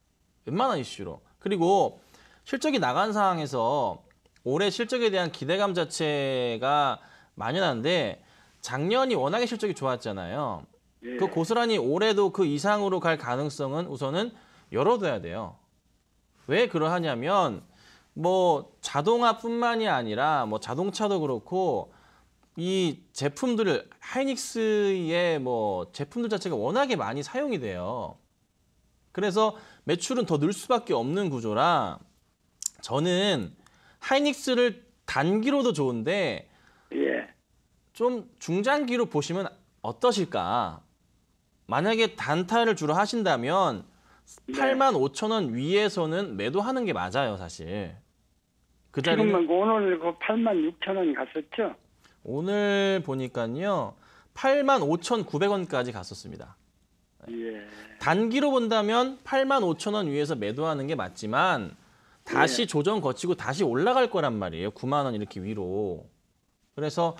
웬만한 이슈로. 그리고 실적이 나간 상황에서 올해 실적에 대한 기대감 자체가 만연한데 작년이 워낙에 실적이 좋았잖아요. 예. 그 고스란히 올해도 그 이상으로 갈 가능성은 우선은 열어둬야 돼요. 왜 그러하냐면 뭐 자동화뿐만이 아니라 뭐 자동차도 그렇고 이 제품들을 하이닉스의 뭐 제품들 자체가 워낙에 많이 사용이 돼요. 그래서 매출은 더 늘 수밖에 없는 구조라 저는 하이닉스를 단기로도 좋은데 예. 좀 중장기로 보시면 어떠실까? 만약에 단타를 주로 하신다면 네. 85,000원 위에서는 매도하는 게 맞아요, 사실. 그 자리는 지금 오늘 그 86,000원 갔었죠? 오늘 보니까요. 85,900원까지 갔었습니다. 예. 단기로 본다면 85,000원 위에서 매도하는 게 맞지만 다시 예. 조정 거치고 다시 올라갈 거란 말이에요. 9만 원 이렇게 위로. 그래서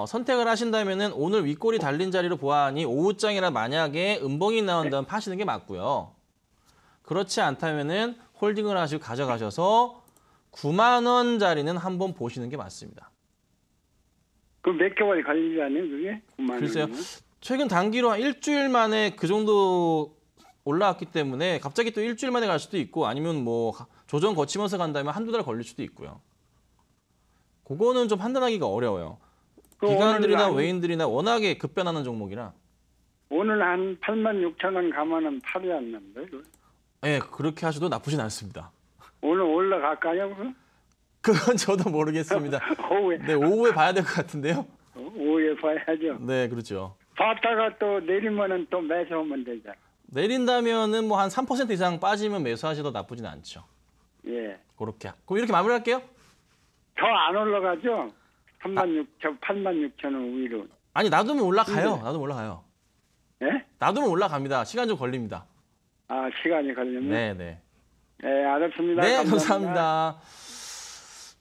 선택을 하신다면은 오늘 윗골이 달린 자리로 보아하니 오후장이라 만약에 음봉이 나온다면 파시는 게 맞고요. 그렇지 않다면은 홀딩을 하시고 가져가셔서 9만 원짜리는 한번 보시는 게 맞습니다. 그 몇 개월 걸리지 않아요, 그게? 9만 글쎄요. 원이면? 최근 단기로 한 일주일 만에 그 정도 올라왔기 때문에 갑자기 또 일주일 만에 갈 수도 있고 아니면 뭐 조정 거치면서 간다면 한두 달 걸릴 수도 있고요. 그거는 좀 판단하기가 어려워요. 그 기관들이나 오늘 외인들이나 워낙에 급변하는 종목이라. 오늘 한 86,000원 가면은 팔이 안 난다, 이거. 예, 그렇게 하셔도 나쁘진 않습니다. 오늘 올라갈까요, 그거? 그건 저도 모르겠습니다. 오후에. 네, 오후에 봐야 될 것 같은데요. 오후에 봐야죠. 네, 그렇죠. 봤다가 또 내리면은 또 매수하면 되죠. 내린다면은 뭐 한 3% 이상 빠지면 매수하셔도 나쁘진 않죠. 예. 그렇게. 그럼 이렇게 마무리할게요. 더 안 올라가죠? 86,000원 위로. 아니, 놔두면 올라가요. 네. 놔두면 올라가요. 예? 놔두면 올라갑니다. 시간 좀 걸립니다. 아, 시간이 걸리면? 네, 네. 네, 알았습니다. 네, 감사합니다.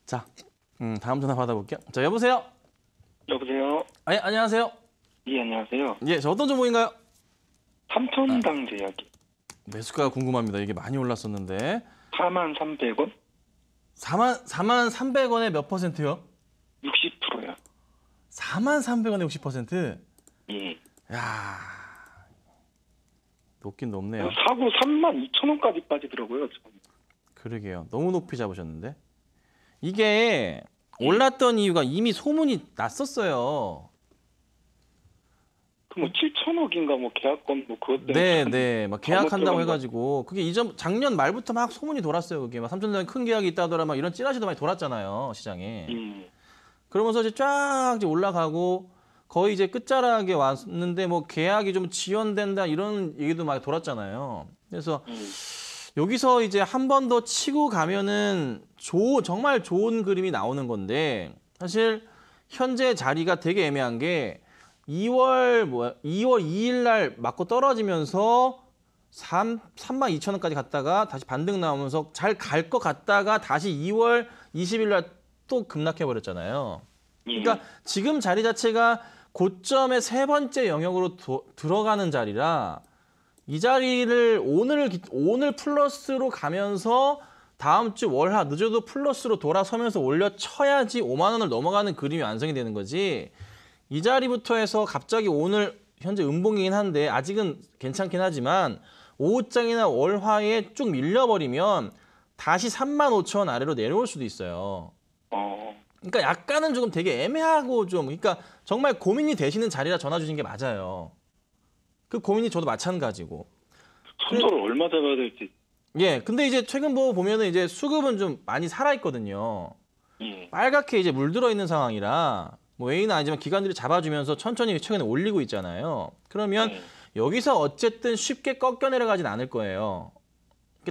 자, 다음 전화 받아볼게요. 자, 여보세요? 여보세요? 예, 안녕하세요? 예, 안녕하세요. 예, 저 어떤 종목인가요? 삼천당제약이 매수가가 궁금합니다. 이게 많이 올랐었는데. 43,300원? 43,300원에 몇 %요? 60%요. 43,300원에 60%? 예. 야, 높긴 높네요. 사고 32,000원까지 빠지더라고요. 그러게요. 너무 높이 잡으셨는데. 이게 올랐던 이유가 이미 소문이 났었어요. 그 뭐 7천억인가 뭐 계약금 뭐 그것 때문에. 네. 막 계약한다고 해가지고 그게 작년 말부터 막 소문이 돌았어요. 그게 막 3천 년 큰 계약이 있다더라 막 이런 찌라시도 많이 돌았잖아요 시장에. 그러면서 이제 쫙 이제 올라가고 거의 이제 끝자락에 왔는데 뭐 계약이 좀 지연된다 이런 얘기도 많이 돌았잖아요. 그래서 여기서 이제 한 번 더 치고 가면은 정말 좋은 그림이 나오는 건데 사실 현재 자리가 되게 애매한 게 2월 2일 날 맞고 떨어지면서 32,000원까지 갔다가 다시 반등 나오면서 잘 갈 것 같다가 다시 2월 20일 날 또 급락해 버렸잖아요. 그러니까 지금 자리 자체가 고점의 세 번째 영역으로 들어가는 자리라 이 자리를 오늘 플러스로 가면서 다음 주 월화 늦어도 플러스로 돌아서면서 올려쳐야지 5만 원을 넘어가는 그림이 완성이 되는 거지. 이 자리부터 해서 갑자기 오늘 현재 음봉이긴 한데 아직은 괜찮긴 하지만 오후장이나 월화에 쭉 밀려버리면 다시 35,000원 아래로 내려올 수도 있어요. 그러니까 약간은 조금 되게 애매하고 좀 그러니까 정말 고민이 되시는 자리라 전화 주신 게 맞아요. 그 고민이 저도 마찬가지고. 손절을 얼마 잡아야 될지. 예, 근데 이제 최근 보면은 이제 수급은 좀 많이 살아있거든요. 빨갛게 이제 물들어 있는 상황이라 뭐 A는 아니지만 기관들이 잡아주면서 천천히 최근에 올리고 있잖아요. 그러면 여기서 어쨌든 쉽게 꺾여 내려가진 않을 거예요.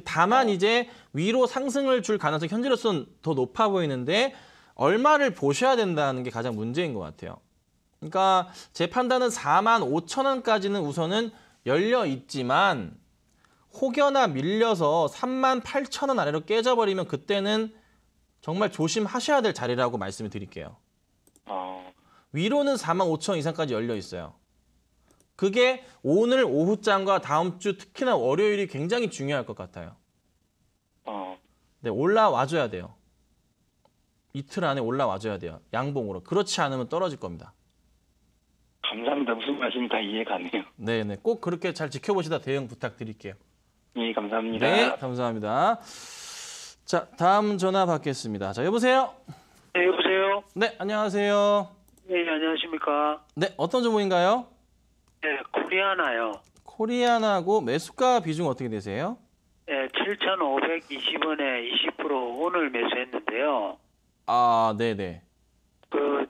다만 이제 위로 상승을 줄 가능성이 현재로서는 더 높아 보이는데 얼마를 보셔야 된다는 게 가장 문제인 것 같아요. 그러니까 제 판단은 45,000원까지는 우선은 열려 있지만 혹여나 밀려서 38,000원 아래로 깨져버리면 그때는 정말 조심하셔야 될 자리라고 말씀을 드릴게요. 위로는 45,000원 이상까지 열려 있어요. 그게 오늘 오후장과 다음 주 특히나 월요일이 굉장히 중요할 것 같아요. 네, 올라와줘야 돼요. 이틀 안에 올라와줘야 돼요. 양봉으로. 그렇지 않으면 떨어질 겁니다. 감사합니다. 무슨 말씀인지 다 이해가 안 돼요. 네네. 꼭 그렇게 잘 지켜보시다 대응 부탁드릴게요. 예, 감사합니다. 네, 감사합니다. 자, 다음 전화 받겠습니다. 자, 여보세요? 네, 여보세요? 네, 안녕하세요. 네, 안녕하십니까? 네, 어떤 종목인가요? 네, 코리아나요. 코리아나고 매수가 비중 어떻게 되세요? 네, 7,520원에 20% 오늘 매수했는데요. 아, 네네. 그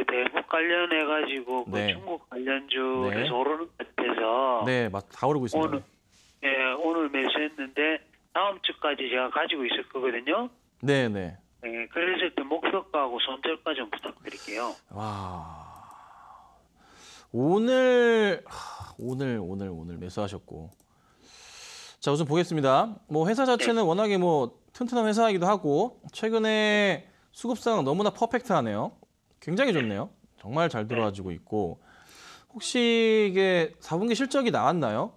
대북 관련해가지고 그 네. 중국 관련주에서 네. 오르는 것 같아서 네, 다 오르고 있습니다. 오늘 매수했는데 다음 주까지 제가 가지고 있을 거거든요. 네네. 네, 그랬을 때 목표가하고 손절가 좀 부탁드릴게요. 와. 오늘 매수하셨고. 자, 우선 보겠습니다. 뭐 회사 자체는 워낙에 뭐 튼튼한 회사이기도 하고 최근에 수급 상황 너무나 퍼펙트하네요. 굉장히 좋네요. 정말 잘 들어와주고 있고. 혹시 이게 4분기 실적이 나왔나요?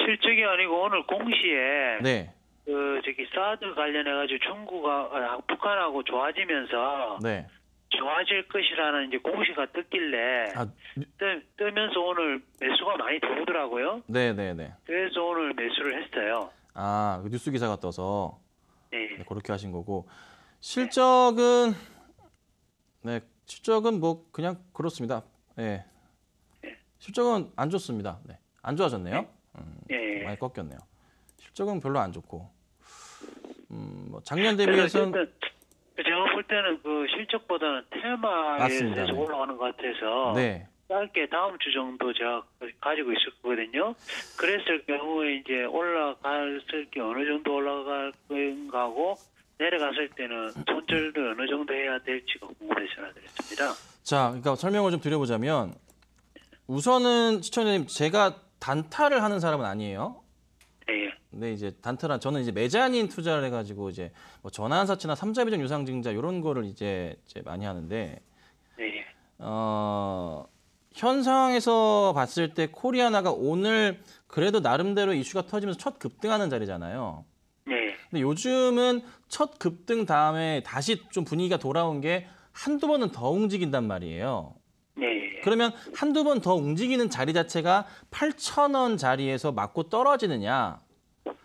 실적이 아니고 오늘 공시에 네. 사드 관련해가지고 북한하고 좋아지면서 네. 좋아질 것이라는 이제 공시가 떴길래 뜨면서 오늘 매수가 많이 들어오더라고요. 네네네. 그래서 오늘 매수를 했어요. 아, 그 뉴스 기사가 떠서 네. 네, 그렇게 하신 거고. 실적은 실적은 뭐 그냥 그렇습니다. 네. 실적은 안 좋습니다. 네. 안 좋아졌네요. 네. 많이 꺾였네요. 실적은 별로 안 좋고. 뭐 작년 대비해서는 제가 볼 때는 그 실적보다는 테마에 맞습니다. 대해서 네. 올라가는 것 같아서 네. 짧게 다음 주 정도 제가 가지고 있을 거거든요. 그랬을 경우에 이제 올라갔을 게 어느 정도 올라갈 건가 하고 내려갔을 때는 손절도 어느 정도 해야 될지가 궁금해서 전화드렸습니다. 자, 그러니까 설명을 좀 드려보자면 우선은 시청자님 제가 단타를 하는 사람은 아니에요. 네. 근데 이제 단타란 저는 이제 매자닌 투자를 해가지고 이제 뭐 전환사채나 삼자비전 유상증자 이런 거를 이제 많이 하는데 네. 현 상황에서 봤을 때 코리아나가 오늘 그래도 나름대로 이슈가 터지면서 첫 급등하는 자리잖아요. 네. 근데 요즘은 첫 급등 다음에 다시 좀 분위기가 돌아온 게 한두 번은 더 움직인단 말이에요. 네. 그러면 한두 번 더 움직이는 자리 자체가 8,000원 자리에서 맞고 떨어지느냐?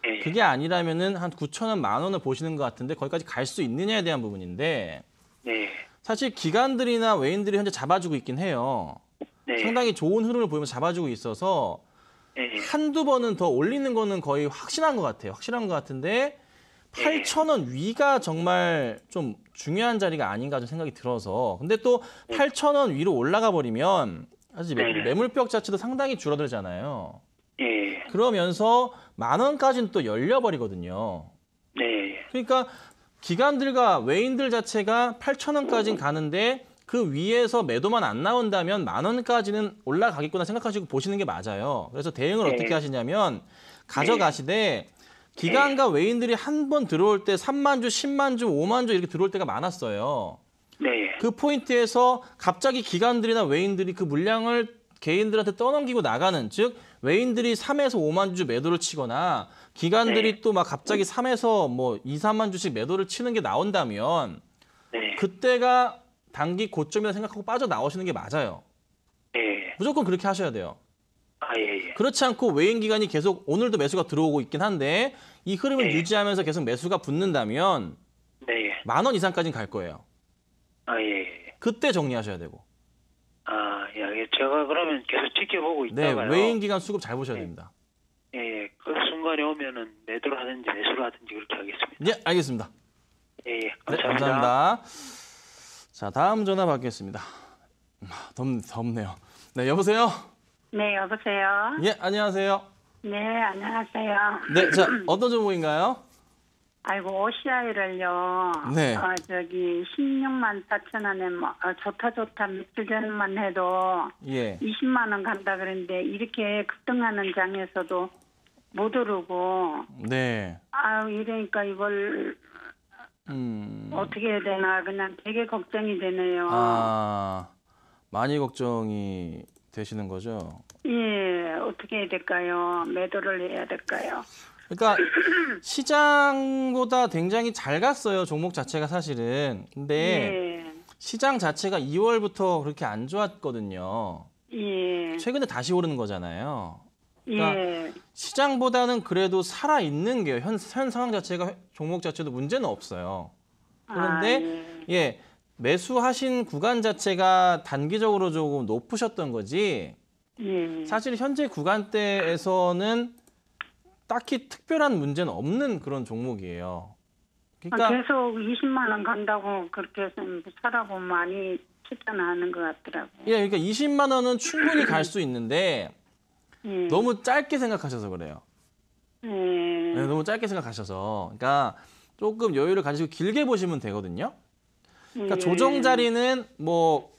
예. 그게 아니라면은 한 9,000원, 10,000원을 보시는 것 같은데 거기까지 갈 수 있느냐에 대한 부분인데 네. 사실 기관들이나 외인들이 현재 잡아주고 있긴 해요. 네. 상당히 좋은 흐름을 보이면서 잡아주고 있어서 예. 한두 번은 더 올리는 거는 거의 확실한 것 같아요. 확실한 것 같은데 8,000원 위가 정말 좀 중요한 자리가 아닌가 좀 생각이 들어서 근데 또 8,000원 위로 올라가 버리면 사실 매물벽 자체도 상당히 줄어들잖아요. 예. 그러면서 10,000원까지는 또 열려버리거든요. 네. 그러니까 기관들과 외인들 자체가 8,000원까지는 가는데 그 위에서 매도만 안 나온다면 10,000원까지는 올라가겠구나 생각하시고 보시는 게 맞아요. 그래서 대응을 네. 어떻게 하시냐면 가져가시되 기관과 외인들이 한 번 들어올 때 3만 주, 10만 주, 5만 주 이렇게 들어올 때가 많았어요. 네. 그 포인트에서 갑자기 기관들이나 외인들이 그 물량을 개인들한테 떠넘기고 나가는 즉 외인들이 3에서 5만 주 매도를 치거나 기관들이 또 막 갑자기 3에서 뭐 2, 3만 주씩 매도를 치는 게 나온다면 네. 그때가 단기 고점이라 생각하고 빠져나오시는 게 맞아요. 예. 무조건 그렇게 하셔야 돼요. 아, 예, 예. 그렇지 않고 외인 기관이 계속 오늘도 매수가 들어오고 있긴 한데 이 흐름을 네. 유지하면서 계속 매수가 붙는다면 네. 10,000원 이상까지는 갈 거예요. 아, 예, 예. 그때 정리하셔야 되고. 아, 예. 제가 그러면 계속 지켜보고 네, 있다가요. 외인 기관 수급 잘 보셔야 됩니다. 예, 예. 그 순간에 오면은 매도를 하든지 매수를 하든지 그렇게 하겠습니다. 예, 알겠습니다. 예, 예. 네, 감사합니다. 감사합니다. 자, 다음 전화 받겠습니다. 덥네요. 네, 여보세요? 네, 여보세요. 예, 안녕하세요. 네, 안녕하세요. 네, 자, 어떤 종목인가요? 아이고, OCI를요. 네. 16만 4천 원에 좋다 며칠 전만 해도 예. 20만 원 간다 그랬는데 이렇게 급등하는 장에서도 못 오르고 네. 이러니까 이걸 어떻게 해야 되나 그냥 되게 걱정이 되네요. 많이 걱정이 되시는 거죠? 예, 어떻게 해야 될까요? 매도를 해야 될까요? 그러니까 시장보다 굉장히 잘 갔어요, 종목 자체가 사실은. 근데 예, 시장 자체가 2월부터 그렇게 안 좋았거든요. 예, 최근에 다시 오르는 거잖아요. 그러니까 예, 시장보다는 그래도 살아있는 게 현 상황 자체가 종목 자체도 문제는 없어요. 그런데 예, 매수하신 구간 자체가 단기적으로 조금 높으셨던 거지. 예. 사실 현재 구간대에서는 딱히 특별한 문제는 없는 그런 종목이에요. 그러니까 계속 20만 원 간다고 그렇게 해서 사라고 많이 추천하는 것 같더라고요. 예, 그러니까 20만 원은 충분히 갈 수 있는데 예. 너무 짧게 생각하셔서 그래요. 예. 네, 너무 짧게 생각하셔서. 그러니까 조금 여유를 가지고 길게 보시면 되거든요. 그러니까 예. 조정 자리는 뭐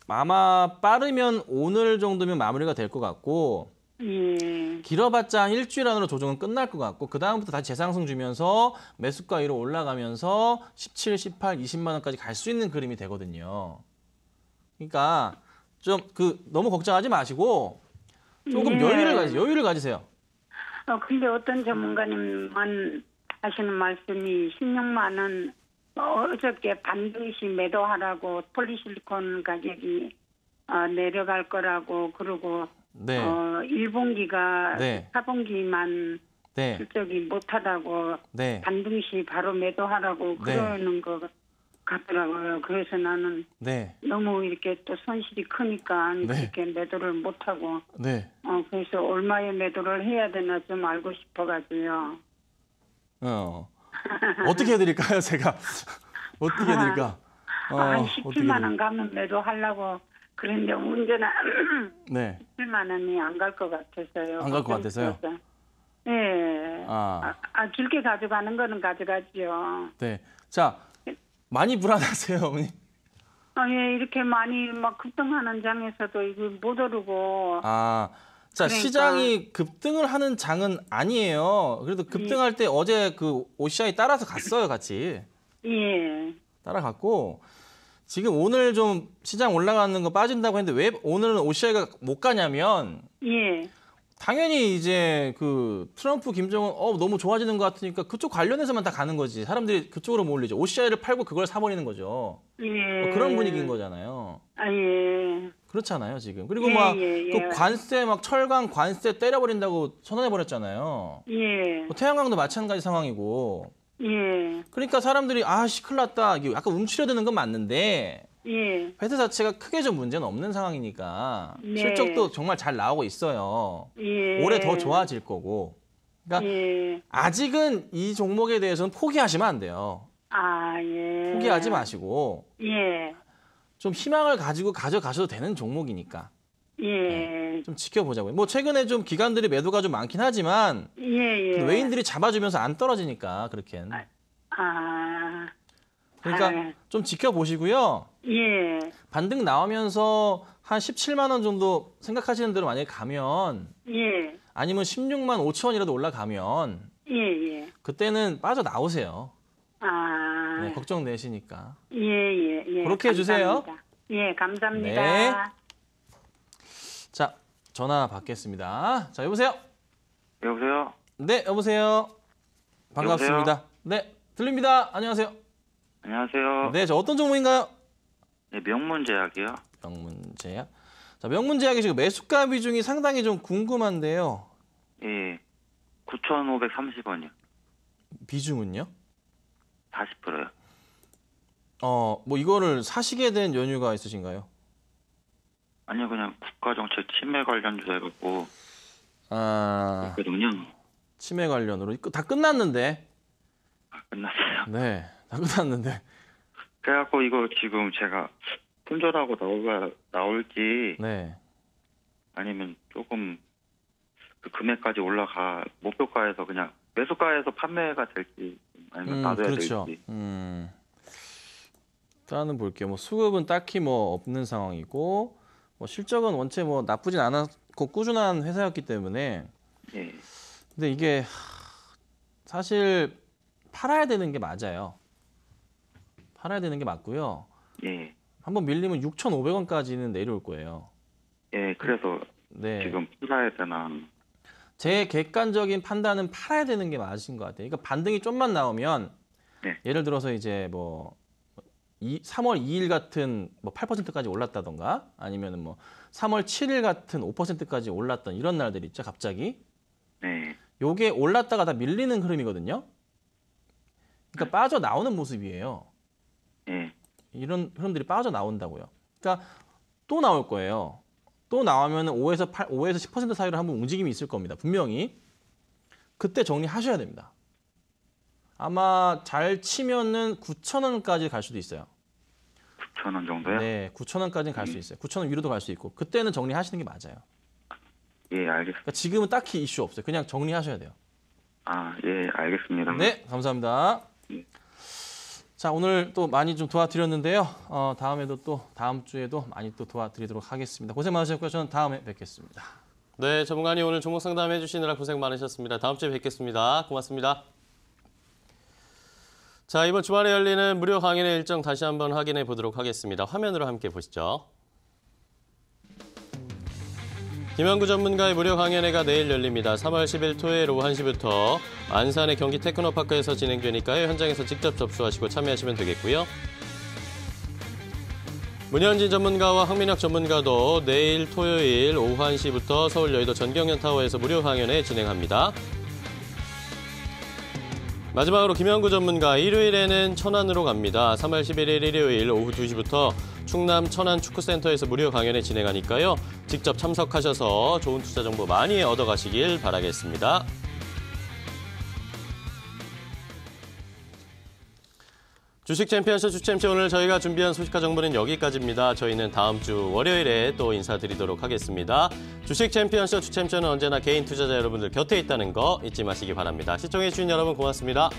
아마 빠르면 오늘 정도면 마무리가 될 것 같고 예. 길어봤자 한 일주일 안으로 조정은 끝날 것 같고 그 다음부터 다시 재상승 주면서 매수가 위로 올라가면서 17, 18, 20만 원까지 갈 수 있는 그림이 되거든요. 그러니까 좀 너무 걱정하지 마시고 조금 예. 여유를 가지세요. 근데 어떤 전문가님만 하시는 말씀이 16만 원 어저께 반드시 매도하라고 폴리실리콘 가격이 내려갈 거라고 그러고 네. 1분기가 네. 4분기만 네. 실적이 못하다고 네. 반드시 바로 매도하라고 네. 그러는 것 같더라고요. 그래서 나는 네. 너무 이렇게 또 손실이 크니까 네. 이렇게 매도를 못하고 네. 그래서 얼마에 매도를 해야 되나 좀 알고 싶어가지고요. 어떻게 해드릴까요, 제가? 어떻게 해드릴까? 한 어떻게 17만 원 가면 매도하려고 그런데 문제는 네. 17만 원이 안 갈 것 같아서요. 안 갈 것 같아서요? 네. 길게 가져가는 거는 가져가지요. 네. 자, 많이 불안하세요, 어머니? 예, 이렇게 많이 막 급등하는 장에서도 이거 못 오르고. 자, 그러니까. 시장이 급등을 하는 장은 아니에요. 그래도 급등할 때 어제 그 OCI 따라서 갔어요, 같이. 예. 따라갔고 지금 오늘 좀 시장 올라가는 거 빠진다고 했는데 왜 오늘은 OCI가 못 가냐면 예. 당연히 이제 그 트럼프 김정은 너무 좋아지는 것 같으니까 그쪽 관련해서만 다 가는 거지. 사람들이 그쪽으로 몰리죠. OCI를 팔고 그걸 사버리는 거죠. 예. 그런 분위기인 거잖아요. 예. 그렇잖아요, 지금. 그리고 예, 막 예, 예. 그 관세 막 철강 관세 때려버린다고 선언해 버렸잖아요. 예. 뭐 태양광도 마찬가지 상황이고. 예. 그러니까 사람들이 아씨 큰일 났다. 이게 약간 움츠려드는 건 맞는데 예. 회사 자체가 크게 좀 문제는 없는 상황이니까 네. 실적도 정말 잘 나오고 있어요. 예. 올해 더 좋아질 거고. 그러니까 예. 아직은 이 종목에 대해서는 포기하시면 안 돼요. 아, 예. 포기하지 마시고 예. 좀 희망을 가지고 가져가셔도 되는 종목이니까 예. 좀 지켜보자고요. 뭐 최근에 좀 기관들이 매도가 좀 많긴 하지만 예, 예. 외인들이 잡아주면서 안 떨어지니까 그렇게. 아. 그러니까 아. 좀 지켜보시고요. 예. 반등 나오면서 한 17만 원 정도 생각하시는 대로 만약에 가면 예. 아니면 16만 5천 원이라도 올라가면 예, 예. 그때는 빠져나오세요. 아. 네, 걱정 내시니까. 예, 예, 예. 그렇게 해주세요. 감사합니다. 예, 감사합니다. 네. 자, 전화 받겠습니다. 자, 여보세요? 여보세요? 네, 여보세요? 반갑습니다. 여보세요? 네, 들립니다. 안녕하세요. 안녕하세요. 네, 저 어떤 종목인가요? 네, 명문제약이요. 명문제약. 자, 명문제약이 지금 매수가 비중이 상당히 좀 궁금한데요. 예. 9,530원이요. 비중은요? 40%요. 뭐 이거를 사시게 된 연유가 있으신가요? 아니요, 그냥 국가정책 침해 관련주로 해갖고 아, 했거든요. 치매 관련으로 이거 다 끝났는데. 끝났어요. 네, 다 끝났는데. 그래갖고 이거 지금 제가 품절하고 나올지 네. 아니면 조금 그 금액까지 올라가 목표가에서 그냥 매수가에서 판매가 될지 아니면 놔둬야 그렇죠. 될지. 일단은 볼게요. 뭐 수급은 딱히 뭐 없는 상황이고 뭐 실적은 원체 뭐 나쁘진 않았고 꾸준한 회사였기 때문에. 예. 근데 이게 사실 팔아야 되는 게 맞아요. 팔아야 되는 게 맞고요. 예. 한번 밀리면 6,500원까지는 내려올 거예요. 예, 그래서 네. 지금 팔아야 되나. 제 객관적인 판단은 팔아야 되는 게 맞으신 것 같아요. 그러니까 반등이 좀만 나오면 네. 예를 들어서 이제 뭐 3월 2일 같은 뭐 8%까지 올랐다던가 아니면은 뭐 3월 7일 같은 5%까지 올랐던 이런 날들 있죠, 갑자기. 네. 요게 올랐다가 다 밀리는 흐름이거든요. 그러니까 빠져나오는 모습이에요. 예. 이런 흐름들이 빠져나온다고요. 그러니까 또 나올 거예요. 또 나오면 5에서 10% 사이로 한번 움직임이 있을 겁니다. 분명히. 그때 정리하셔야 됩니다. 아마 잘 치면은 9,000원까지 갈 수도 있어요. 9,000원 정도요? 네, 9,000원까지는 갈 수 있어요. 9,000원 위로도 갈 수 있고. 그때는 정리하시는 게 맞아요. 예, 알겠습니다. 그러니까 지금은 딱히 이슈 없어요. 그냥 정리하셔야 돼요. 아, 예, 알겠습니다. 네, 감사합니다. 네. 자, 오늘 또 많이 좀 도와드렸는데요. 다음에도 또 다음 주에도 많이 또 도와드리도록 하겠습니다. 고생 많으셨고요. 저는 다음에 뵙겠습니다. 네, 전문가님 오늘 종목 상담해 주시느라 고생 많으셨습니다. 다음 주에 뵙겠습니다. 고맙습니다. 자, 이번 주말에 열리는 무료 강연의 일정 다시 한번 확인해 보도록 하겠습니다. 화면으로 함께 보시죠. 김환구 전문가의 무료 강연회가 내일 열립니다. 3월 10일 토요일 오후 1시부터 안산의 경기 테크노파크에서 진행되니까요. 현장에서 직접 접수하시고 참여하시면 되겠고요. 문현진 전문가와 황민혁 전문가도 내일 토요일 오후 1시부터 서울 여의도 전경련타워에서 무료 강연회 진행합니다. 마지막으로 김환구 전문가 일요일에는 천안으로 갑니다. 3월 11일 일요일 오후 2시부터 충남 천안 축구센터에서 무료 강연회 진행하니까요. 직접 참석하셔서 좋은 투자 정보 많이 얻어가시길 바라겠습니다. 주식 챔피언쇼 주챔치 오늘 저희가 준비한 소식과 정보는 여기까지입니다. 저희는 다음 주 월요일에 또 인사드리도록 하겠습니다. 주식 챔피언쇼 주챔쇼는 언제나 개인 투자자 여러분들 곁에 있다는 거 잊지 마시기 바랍니다. 시청해주신 여러분 고맙습니다.